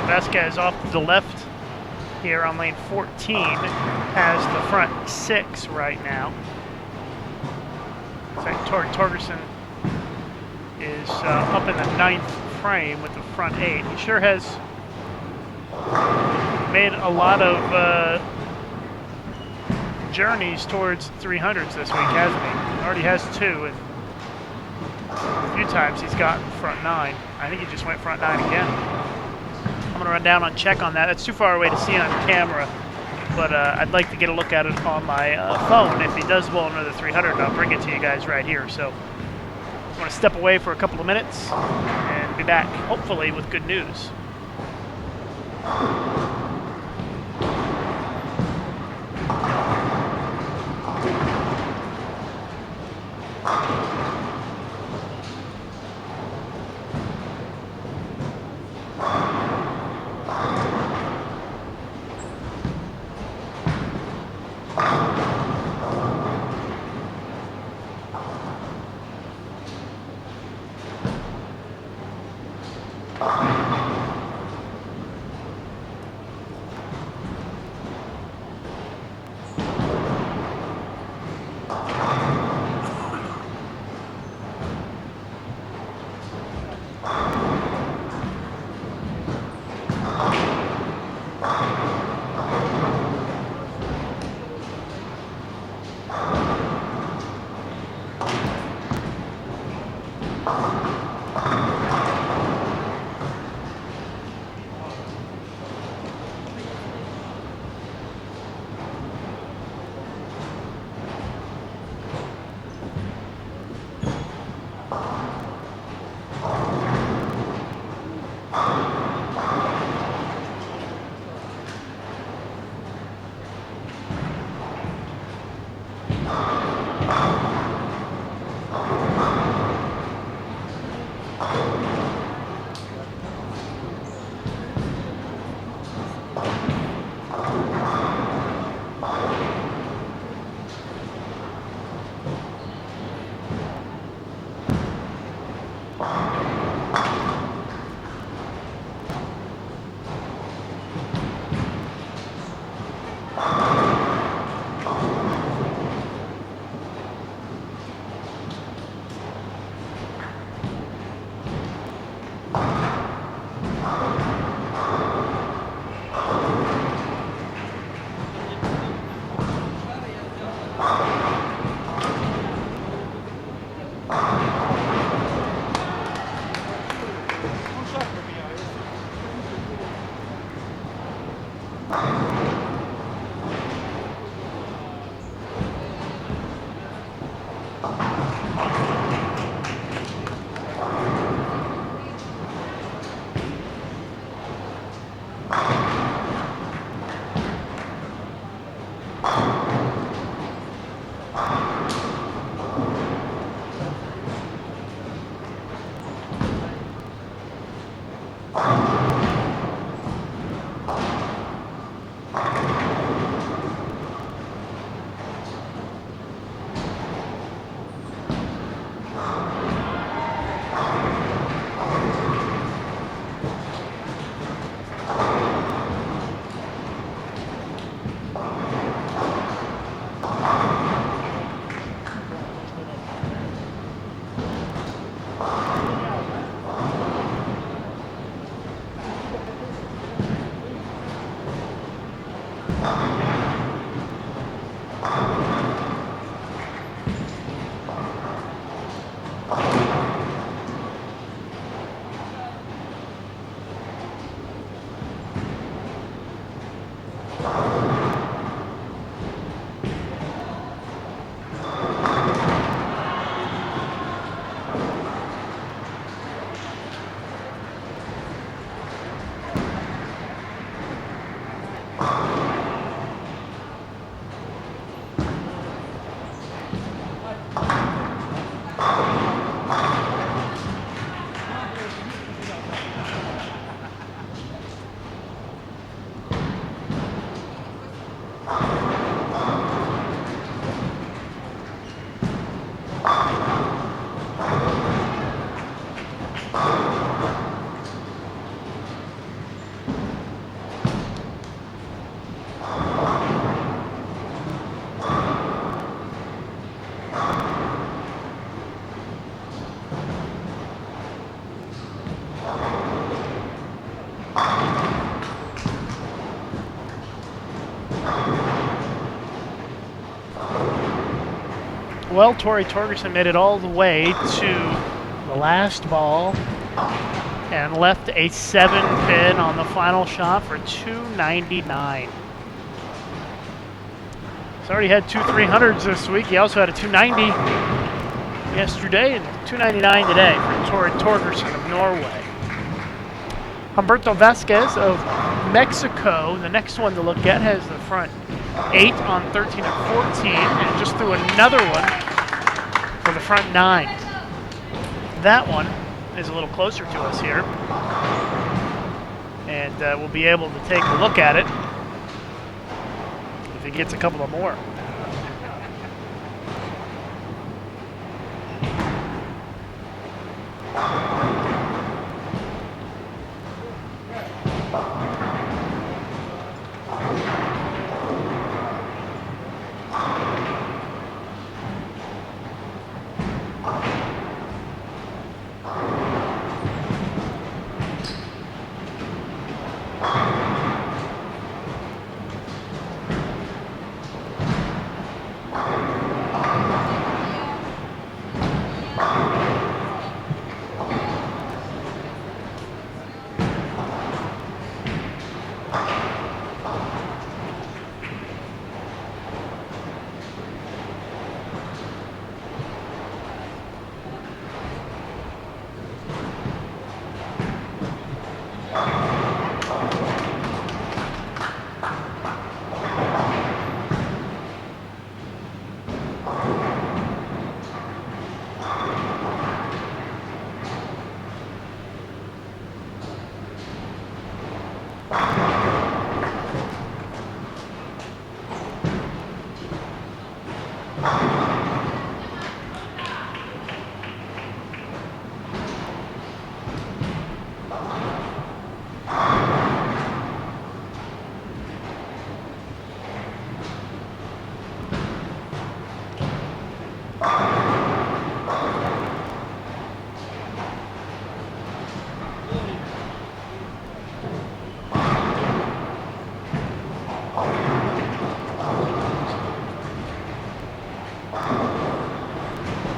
Vasquez off to the left here on lane 14 has the front 6 right now. In fact, Torgerson is up in the 9th frame with the front 8. He sure has made a lot of journeys towards 300s this week, hasn't he? He already has 2, and a few times he's gotten front 9. I think he just went front 9 again. I'm going to run down and check on that. That's too far away to see on camera, but I'd like to get a look at it on my phone. If he does bowl another 300, I'll bring it to you guys right here. So I'm going to step away for a couple of minutes and be back, hopefully, with good news. Well, Tori Torgerson made it all the way to the last ball and left a 7-pin on the final shot for 299. He's already had 2 300s this week. He also had a 290 yesterday and 299 today for Tori Torgerson of Norway. Humberto Vasquez of Mexico, the next one to look at, has the front 8 on 13 and 14, and just threw another one for the front 9. That one is a little closer to us here, and we'll be able to take a look at it if he gets a couple of more.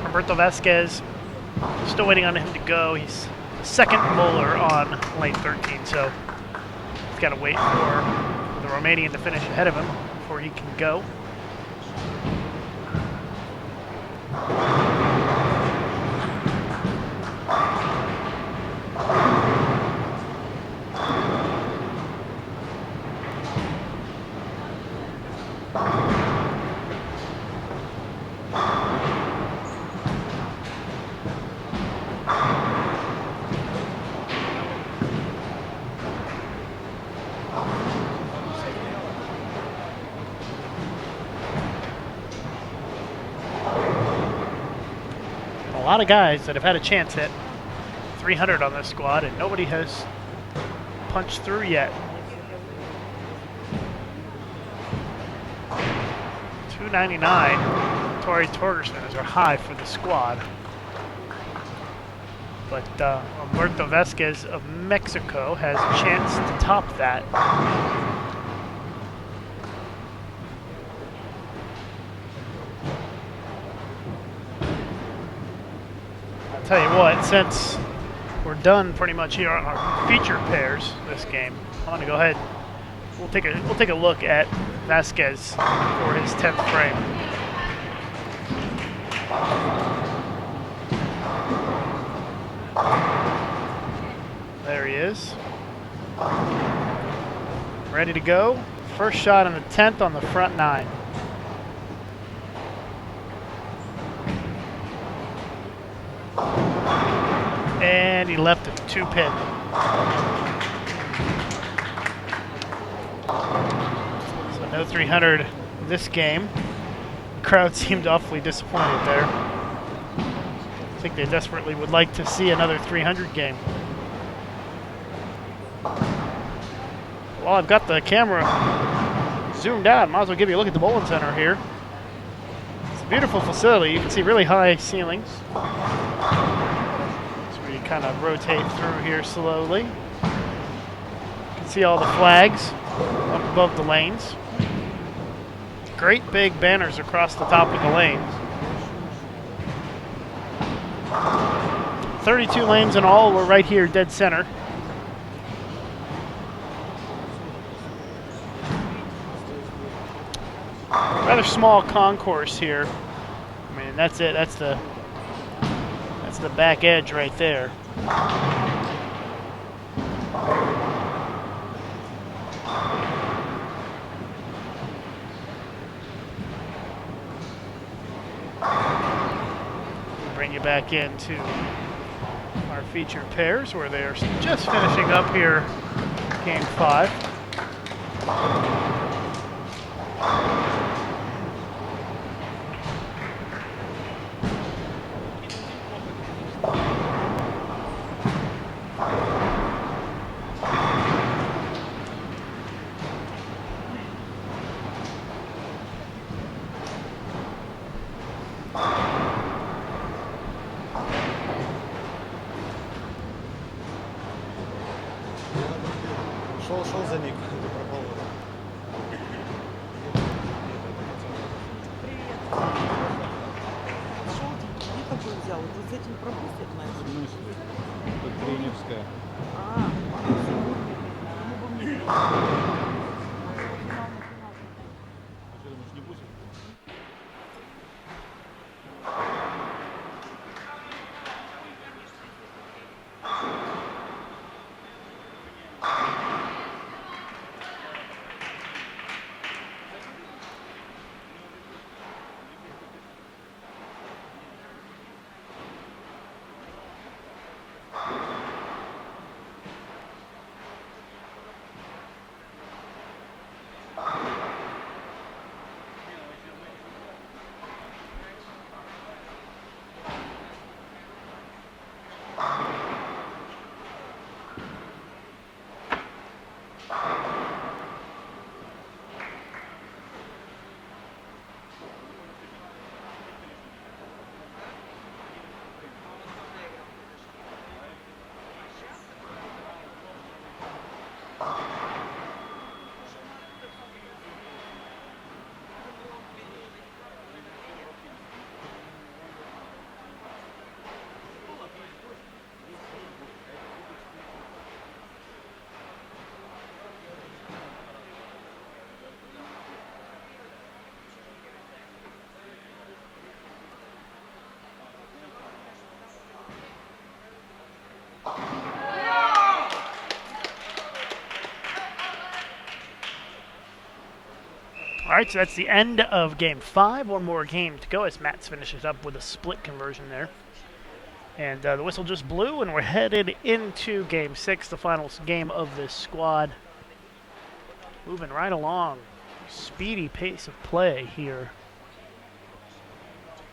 Humberto Vasquez, still waiting on him to go. He's second bowler on lane 13, so he's got to wait for the Romanian to finish ahead of him before he can go. A lot of guys that have had a chance at 300 on this squad, and nobody has punched through yet. 299. Tori Torgerson is our high for the squad. But Humberto Vasquez of Mexico has a chance to top that. I'll tell you what, since we're done pretty much here on our feature pairs this game, I want to go ahead. We'll take a look at Vasquez for his 10th frame. There he is. Ready to go. First shot on the 10th on the front 9. And he left a 2-pin. So no 300 this game. The crowd seemed awfully disappointed there. I think they desperately would like to see another 300 game. Well, I've got the camera zoomed out. Might as well give you a look at the bowling center here. It's a beautiful facility. You can see really high ceilings. Kind of rotate through here slowly. You can see all the flags up above the lanes. Great big banners across the top of the lanes. 32 lanes in all. We're right here, dead center. Rather small concourse here. I mean, that's it. That's the back edge right there. Bring you back into our featured pairs where they're just finishing up here game 5. Шел за ник, ты пропал. Желтенький, где такой взял? Вот с этим пропустят, значит? Это тренерская. А, кому бы мне All right, so that's the end of game 5. One more game to go as Mats finishes up with a split conversion there. And the whistle just blew, and we're headed into game 6, the final game of this squad. Moving right along. Speedy pace of play here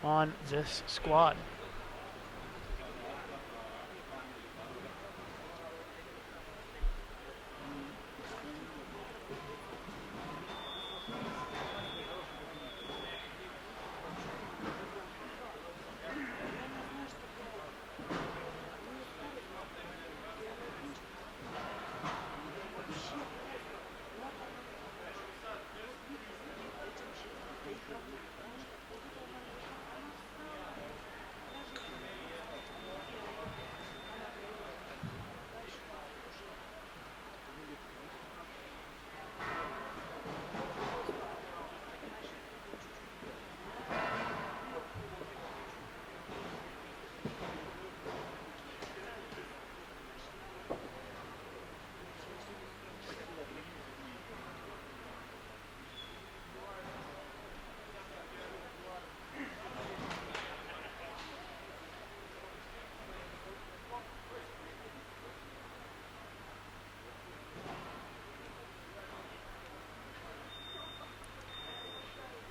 on this squad.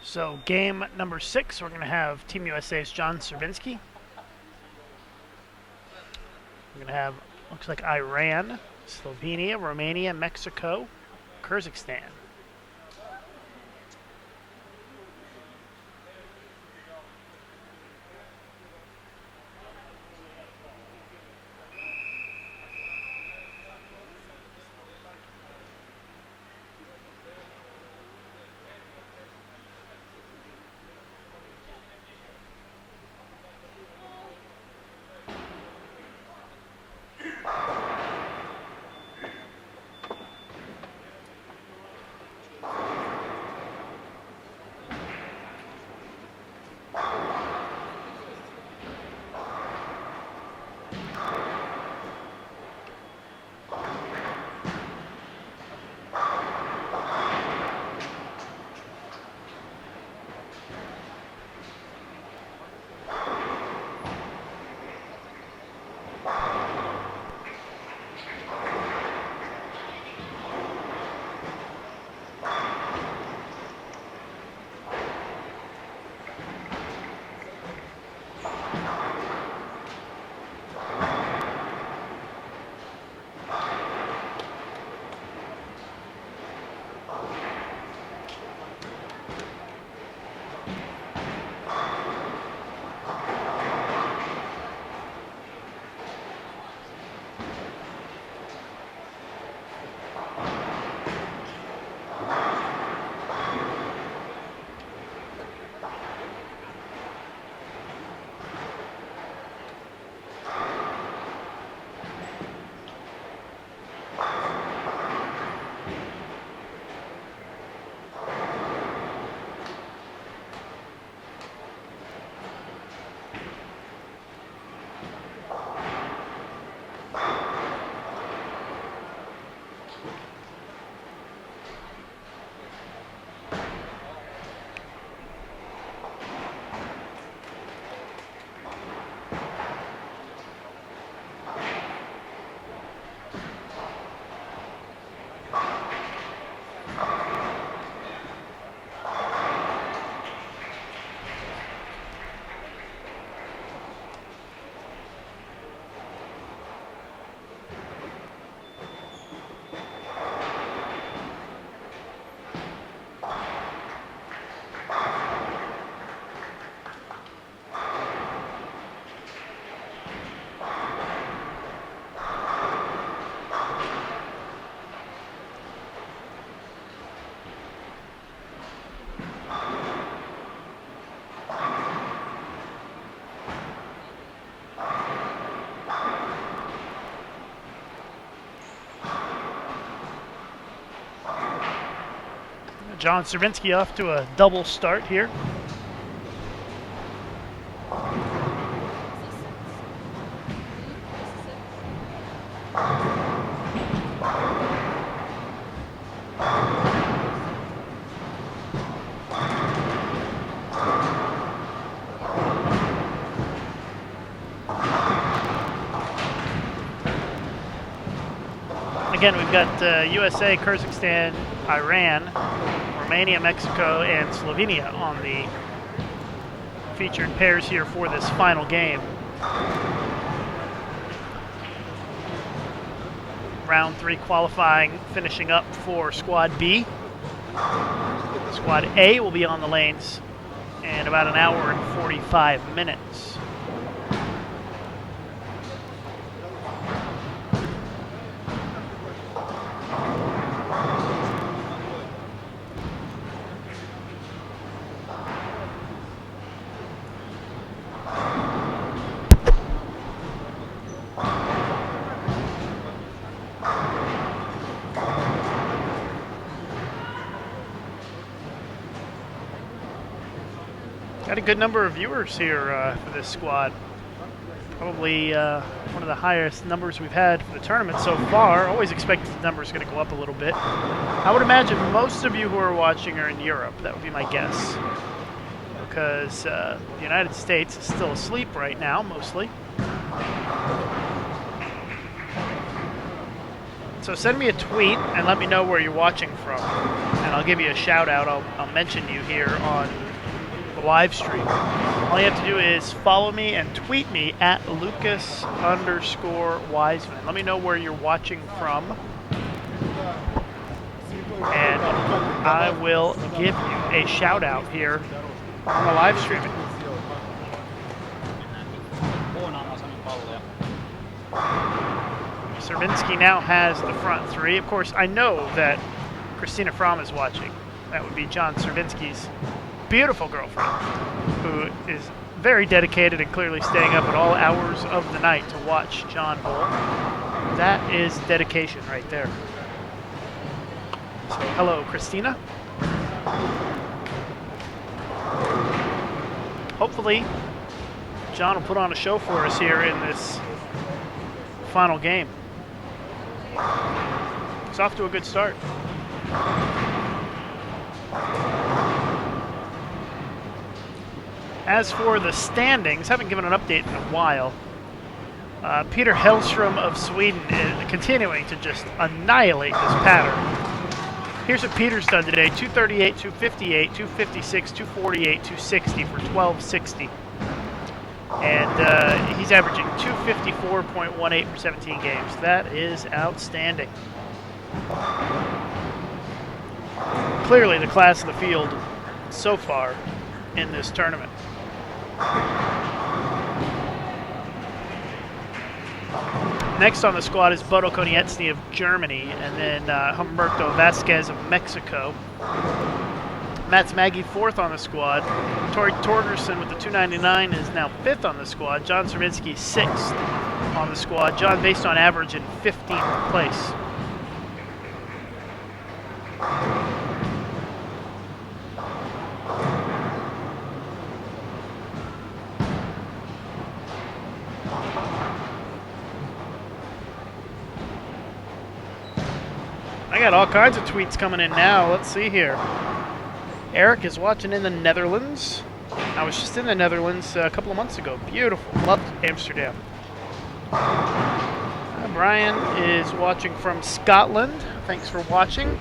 So game number 6, we're going to have Team USA's John Cervinski. We're going to have, looks like Iran, Slovenia, Romania, Mexico, Kyrgyzstan. John Cervinski off to a double start here. Again, we've got USA, Kyrgyzstan, Iran, Romania, Mexico, and Slovenia on the featured pairs here for this final game. Round 3 qualifying finishing up for Squad B. Squad A will be on the lanes in about an hour and 45 minutes. Got a good number of viewers here for this squad. Probably one of the highest numbers we've had for the tournament so far. Always expected the number's going to go up a little bit. I would imagine most of you who are watching are in Europe. That would be my guess. Because the United States is still asleep right now, mostly. So send me a tweet and let me know where you're watching from. And I'll give you a shout out. I'll mention you here on the live stream. All you have to do is follow me and tweet me at Lucas_Wiseman. Let me know where you're watching from, and I will give you a shout out here on the live streaming. Cervinski now has the front 3. Of course, I know that Christina Fromm is watching. That would be John Cervinski's beautiful girlfriend, who is very dedicated and clearly staying up at all hours of the night to watch John bowl. That is dedication right there. So hello, Christina. Hopefully, John will put on a show for us here in this final game. It's off to a good start. As for the standings, haven't given an update in a while. Peter Hellstrom of Sweden is continuing to just annihilate this pattern. Here's what Peter's done today: 238, 258, 256, 248, 260 for 1260. And he's averaging 254.18 per 17 games. That is outstanding. Clearly the class of the field so far in this tournament. Next on the squad is Bodo Konietzny of Germany, and then Humberto Vasquez of Mexico. Mats Maggie 4th on the squad. Tori Torgerson with the 299 is now 5th on the squad. John Cervinski 6th on the squad. John based on average in 15th place. I got all kinds of tweets coming in now. Let's see here. Eric is watching in the Netherlands. I was just in the Netherlands a couple of months ago. Beautiful. Loved Amsterdam. Brian is watching from Scotland. Thanks for watching.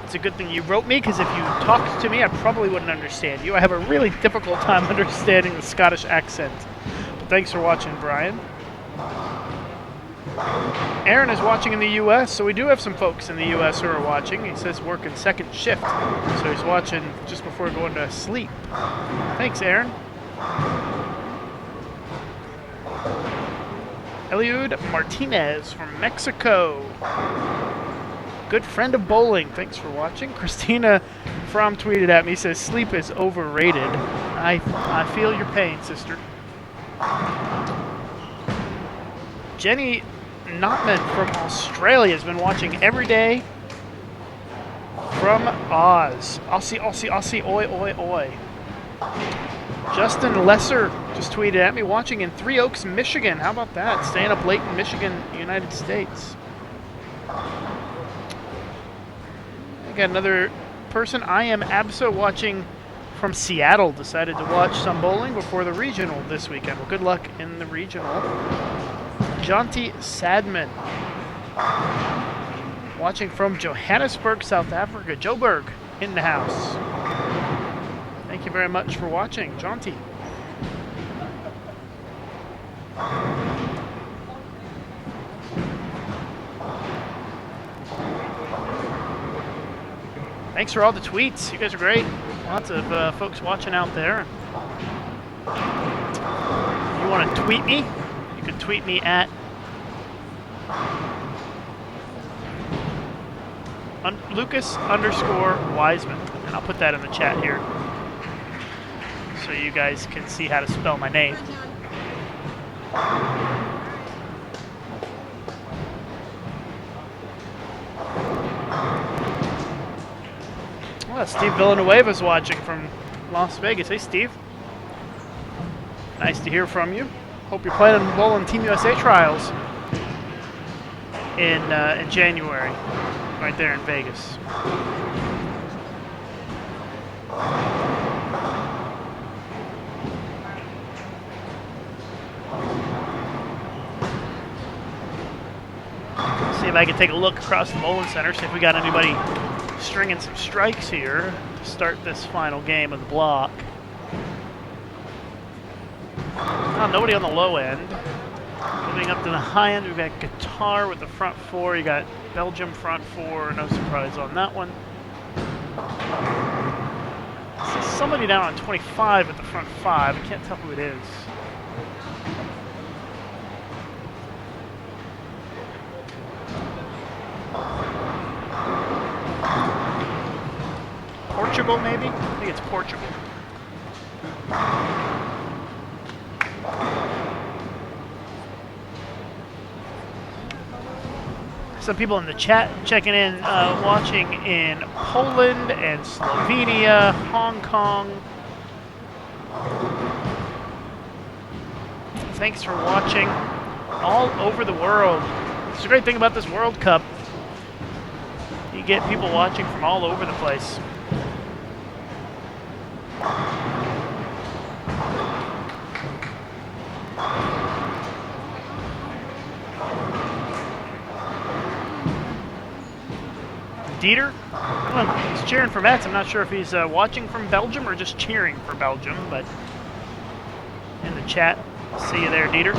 It's a good thing you wrote me, because if you talked to me, I probably wouldn't understand you. I have a really difficult time understanding the Scottish accent. But thanks for watching, Brian. Aaron is watching in the U.S., so we do have some folks in the U.S. who are watching. He says working second shift, so he's watching just before going to sleep. Thanks, Aaron. Eliud Martinez from Mexico. Good friend of bowling. Thanks for watching. Christina Fromm tweeted at me, says sleep is overrated. I feel your pain, sister. Jenny Notman from Australia has been watching every day from Oz. Aussie, Aussie, Aussie, oi, oi, oi. Justin Lesser just tweeted at me, watching in Three Oaks, Michigan. How about that? Staying up late in Michigan, United States. I got another person. I am Abso watching from Seattle. Decided to watch some bowling before the regional this weekend. Well, good luck in the regional. Jonty Sadman. Watching from Johannesburg, South Africa. Joburg in the house. Thank you very much for watching, Jonty. Thanks for all the tweets. You guys are great. Lots of folks watching out there. If you want to tweet me, you can tweet me at Lucas_Wiseman. And I'll put that in the chat here so you guys can see how to spell my name. Well, Steve Villanueva's watching from Las Vegas. Hey, Steve. Nice to hear from you. Hope you're planning on bowling Team USA trials in January, right there in Vegas. See if I can take a look across the bowling center, see if we got anybody stringing some strikes here to start this final game of the block. Oh, nobody on the low end. Moving up to the high end, we've got Qatar with the front four. You got Belgium front four. No surprise on that one. I see somebody down on 25 at the front five. I can't tell who it is. Portugal, maybe? I think it's Portugal. Some people in the chat checking in, watching in Poland and Slovenia, Hong Kong. Thanks for watching all over the world. It's a great thing about this World Cup. You get people watching from all over the place. Dieter, he's cheering for Mets. I'm not sure if he's watching from Belgium or just cheering for Belgium, but in the chat, see you there, Dieter.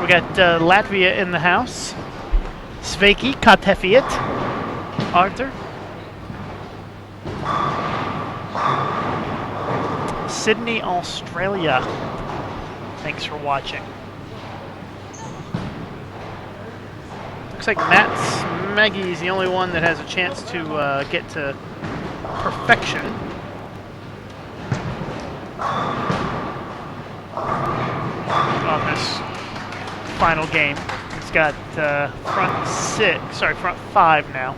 We got Latvia in the house. Sveiki, Katefiet, Arthur. Sydney, Australia. Thanks for watching. Looks like Matt Smeggy is the only one that has a chance to get to perfection. on this final game. He's got front 5 now.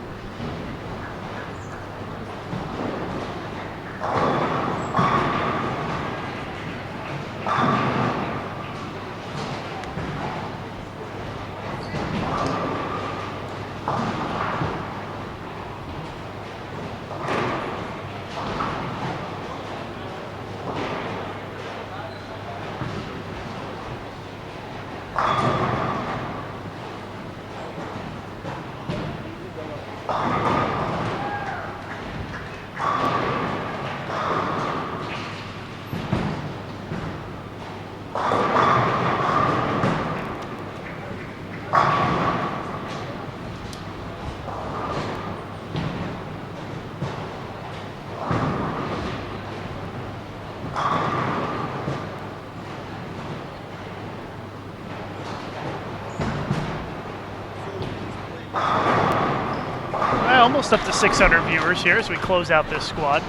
Almost up to 600 viewers here as we close out this squad.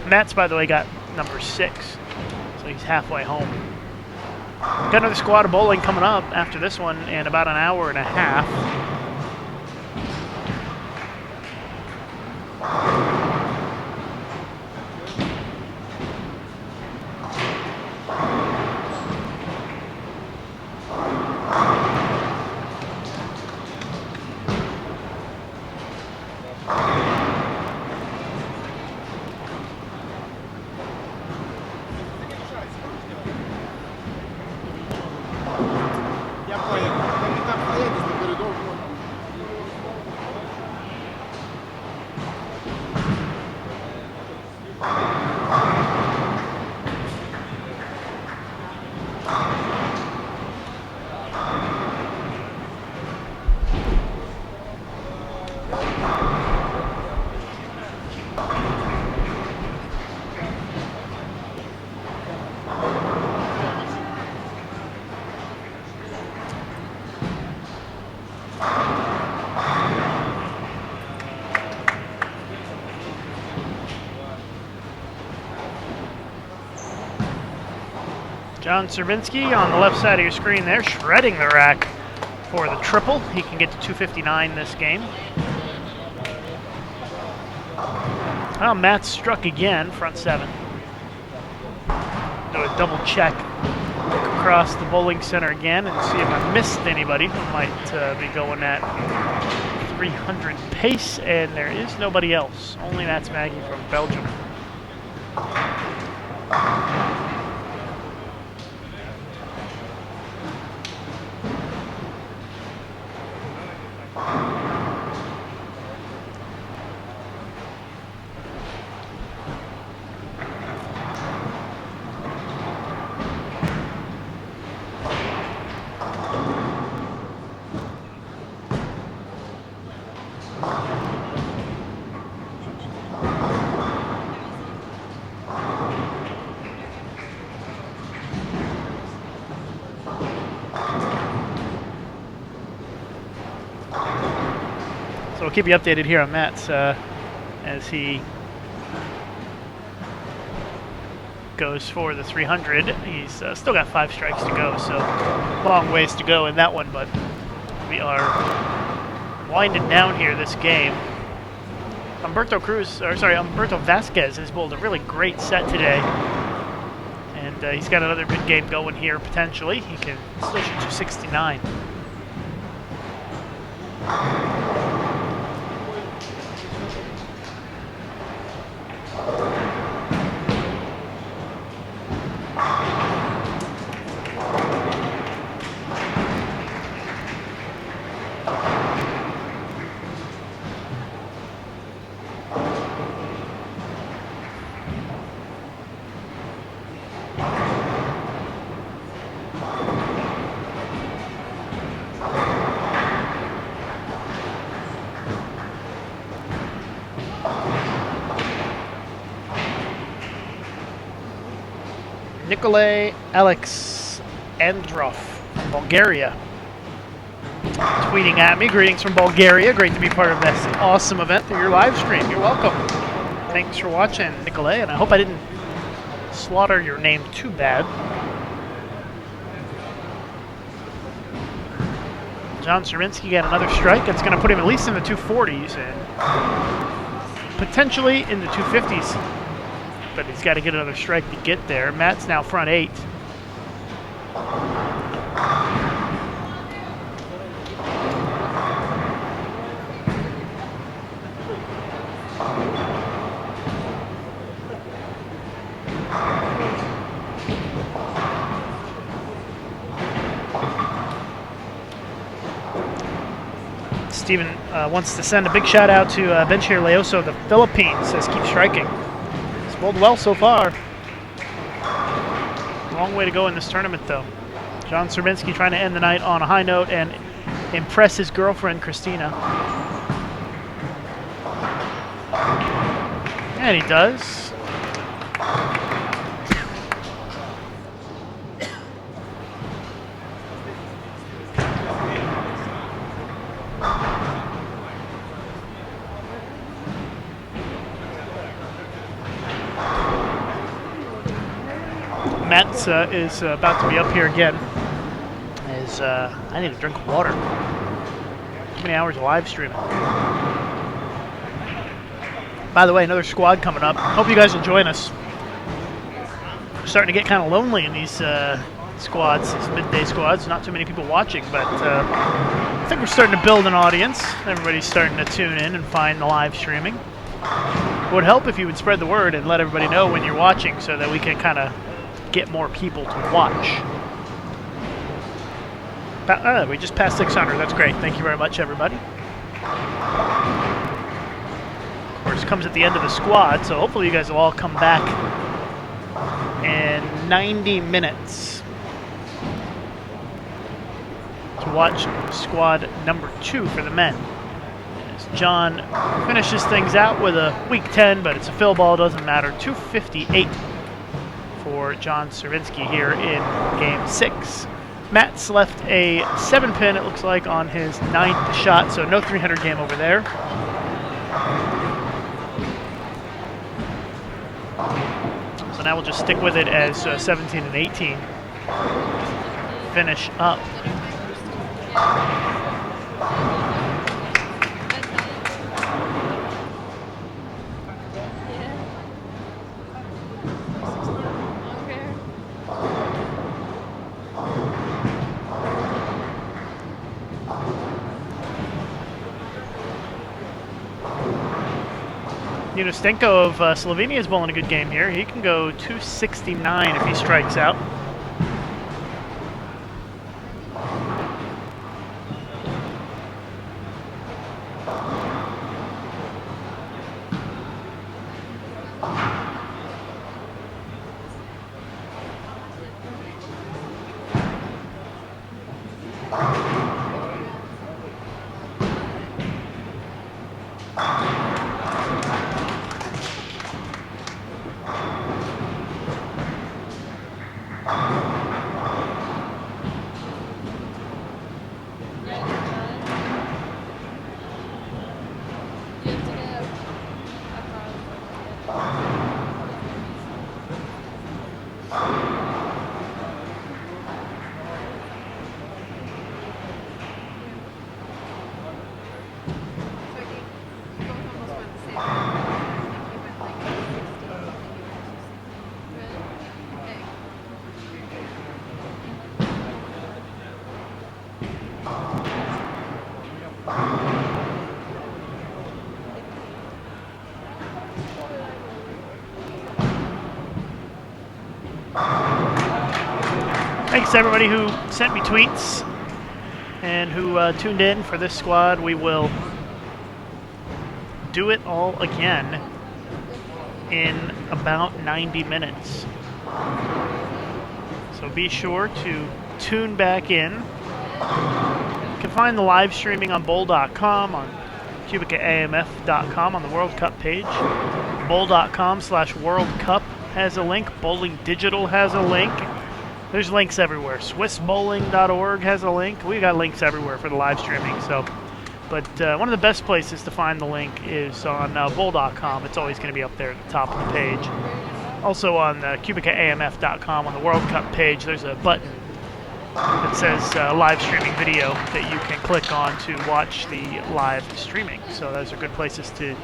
Matt's, by the way, got number 6, so he's halfway home. Got another squad of bowling coming up after this one in about an hour and a half. Я понял. Ты там поедешь на коридор. John Serbinsky on the left side of your screen there, shredding the rack for the triple. He can get to 259 this game. Well, Matt struck again, front 7. Do a double check. Look across the bowling center again and see if I missed anybody who might be going at 300 pace, and there is nobody else. Only Matt's Maggie from Belgium. So we'll keep you updated here on Matt's as he goes for the 300. He's still got 5 strikes to go, so long ways to go in that one, but we are winding down here this game. Humberto Vasquez has bowled a really great set today, and he's got another good game going here potentially. He can still shoot 269. Nikolay Alexandrov from Bulgaria tweeting at me. Greetings from Bulgaria. Great to be part of this awesome event through your live stream. You're welcome. Thanks for watching, Nikolay, and I hope I didn't slaughter your name too bad. John Sierminski got another strike. That's going to put him at least in the 240s and potentially in the 250s. But he's got to get another strike to get there. Matt's now front 8. Steven wants to send a big shout out to Benchir Leoso, the Philippines, says keep striking. It's bowled well so far. Long way to go in this tournament though. John Sierminski trying to end the night on a high note and impress his girlfriend Christina. And he does. Matt is about to be up here again. I need a drink of water. Too many hours of live streaming. By the way, another squad coming up. Hope you guys will join us. We're starting to get kind of lonely in these squads, these midday squads. Not too many people watching, but I think we're starting to build an audience. Everybody's starting to tune in and find the live streaming. It would help if you would spread the word and let everybody know when you're watching so that we can kind of get more people to watch. We just passed 600. That's great. Thank you very much, everybody. Of course, it comes at the end of the squad, so hopefully you guys will all come back in 90 minutes to watch squad number 2 for the men. As John finishes things out with a weak 10, but it's a fill ball, doesn't matter. 258 for John Sierminski here in game 6. Matt's left a 7-pin, it looks like, on his 9th shot, so no 300 game over there. So now we'll just stick with it as 17 and 18 finish up. Stenko of Slovenia is bowling a good game here. He can go 269 if he strikes out. Thanks to everybody who sent me tweets and who tuned in for this squad. We will do it all again in about 90 minutes. So be sure to tune back in. You can find the live streaming on bowl.com, on QubicaAMF.com, on the World Cup page. Bowl.com/World Cup has a link. Bowling Digital has a link. There's links everywhere. SwissBowling.org has a link. We've got links everywhere for the live streaming. But one of the best places to find the link is on bowl.com. It's always going to be up there at the top of the page. Also on QubicaAMF.com on the World Cup page, there's a button that says live streaming video that you can click on to watch the live streaming. So those are good places to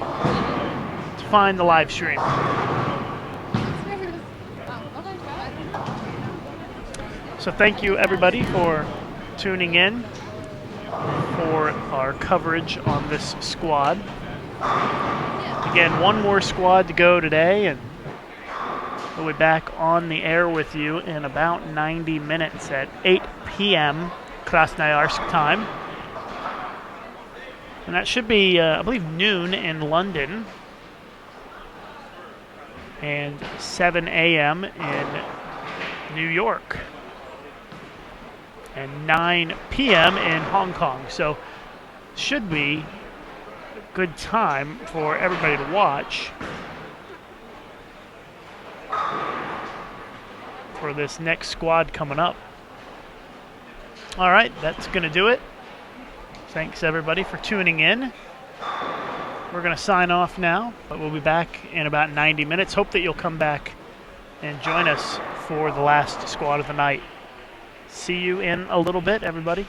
find the live stream. So thank you everybody for tuning in for our coverage on this squad. Again, one more squad to go today, and we'll be back on the air with you in about 90 minutes at 8 p.m. Krasnoyarsk time. And that should be, I believe, noon in London and 7 a.m. in New York and 9 p.m. in Hong Kong. So should be a good time for everybody to watch for this next squad coming up. All right, that's going to do it. Thanks everybody for tuning in. We're going to sign off now, but we'll be back in about 90 minutes. Hope that you'll come back and join us for the last squad of the night. See you in a little bit, everybody.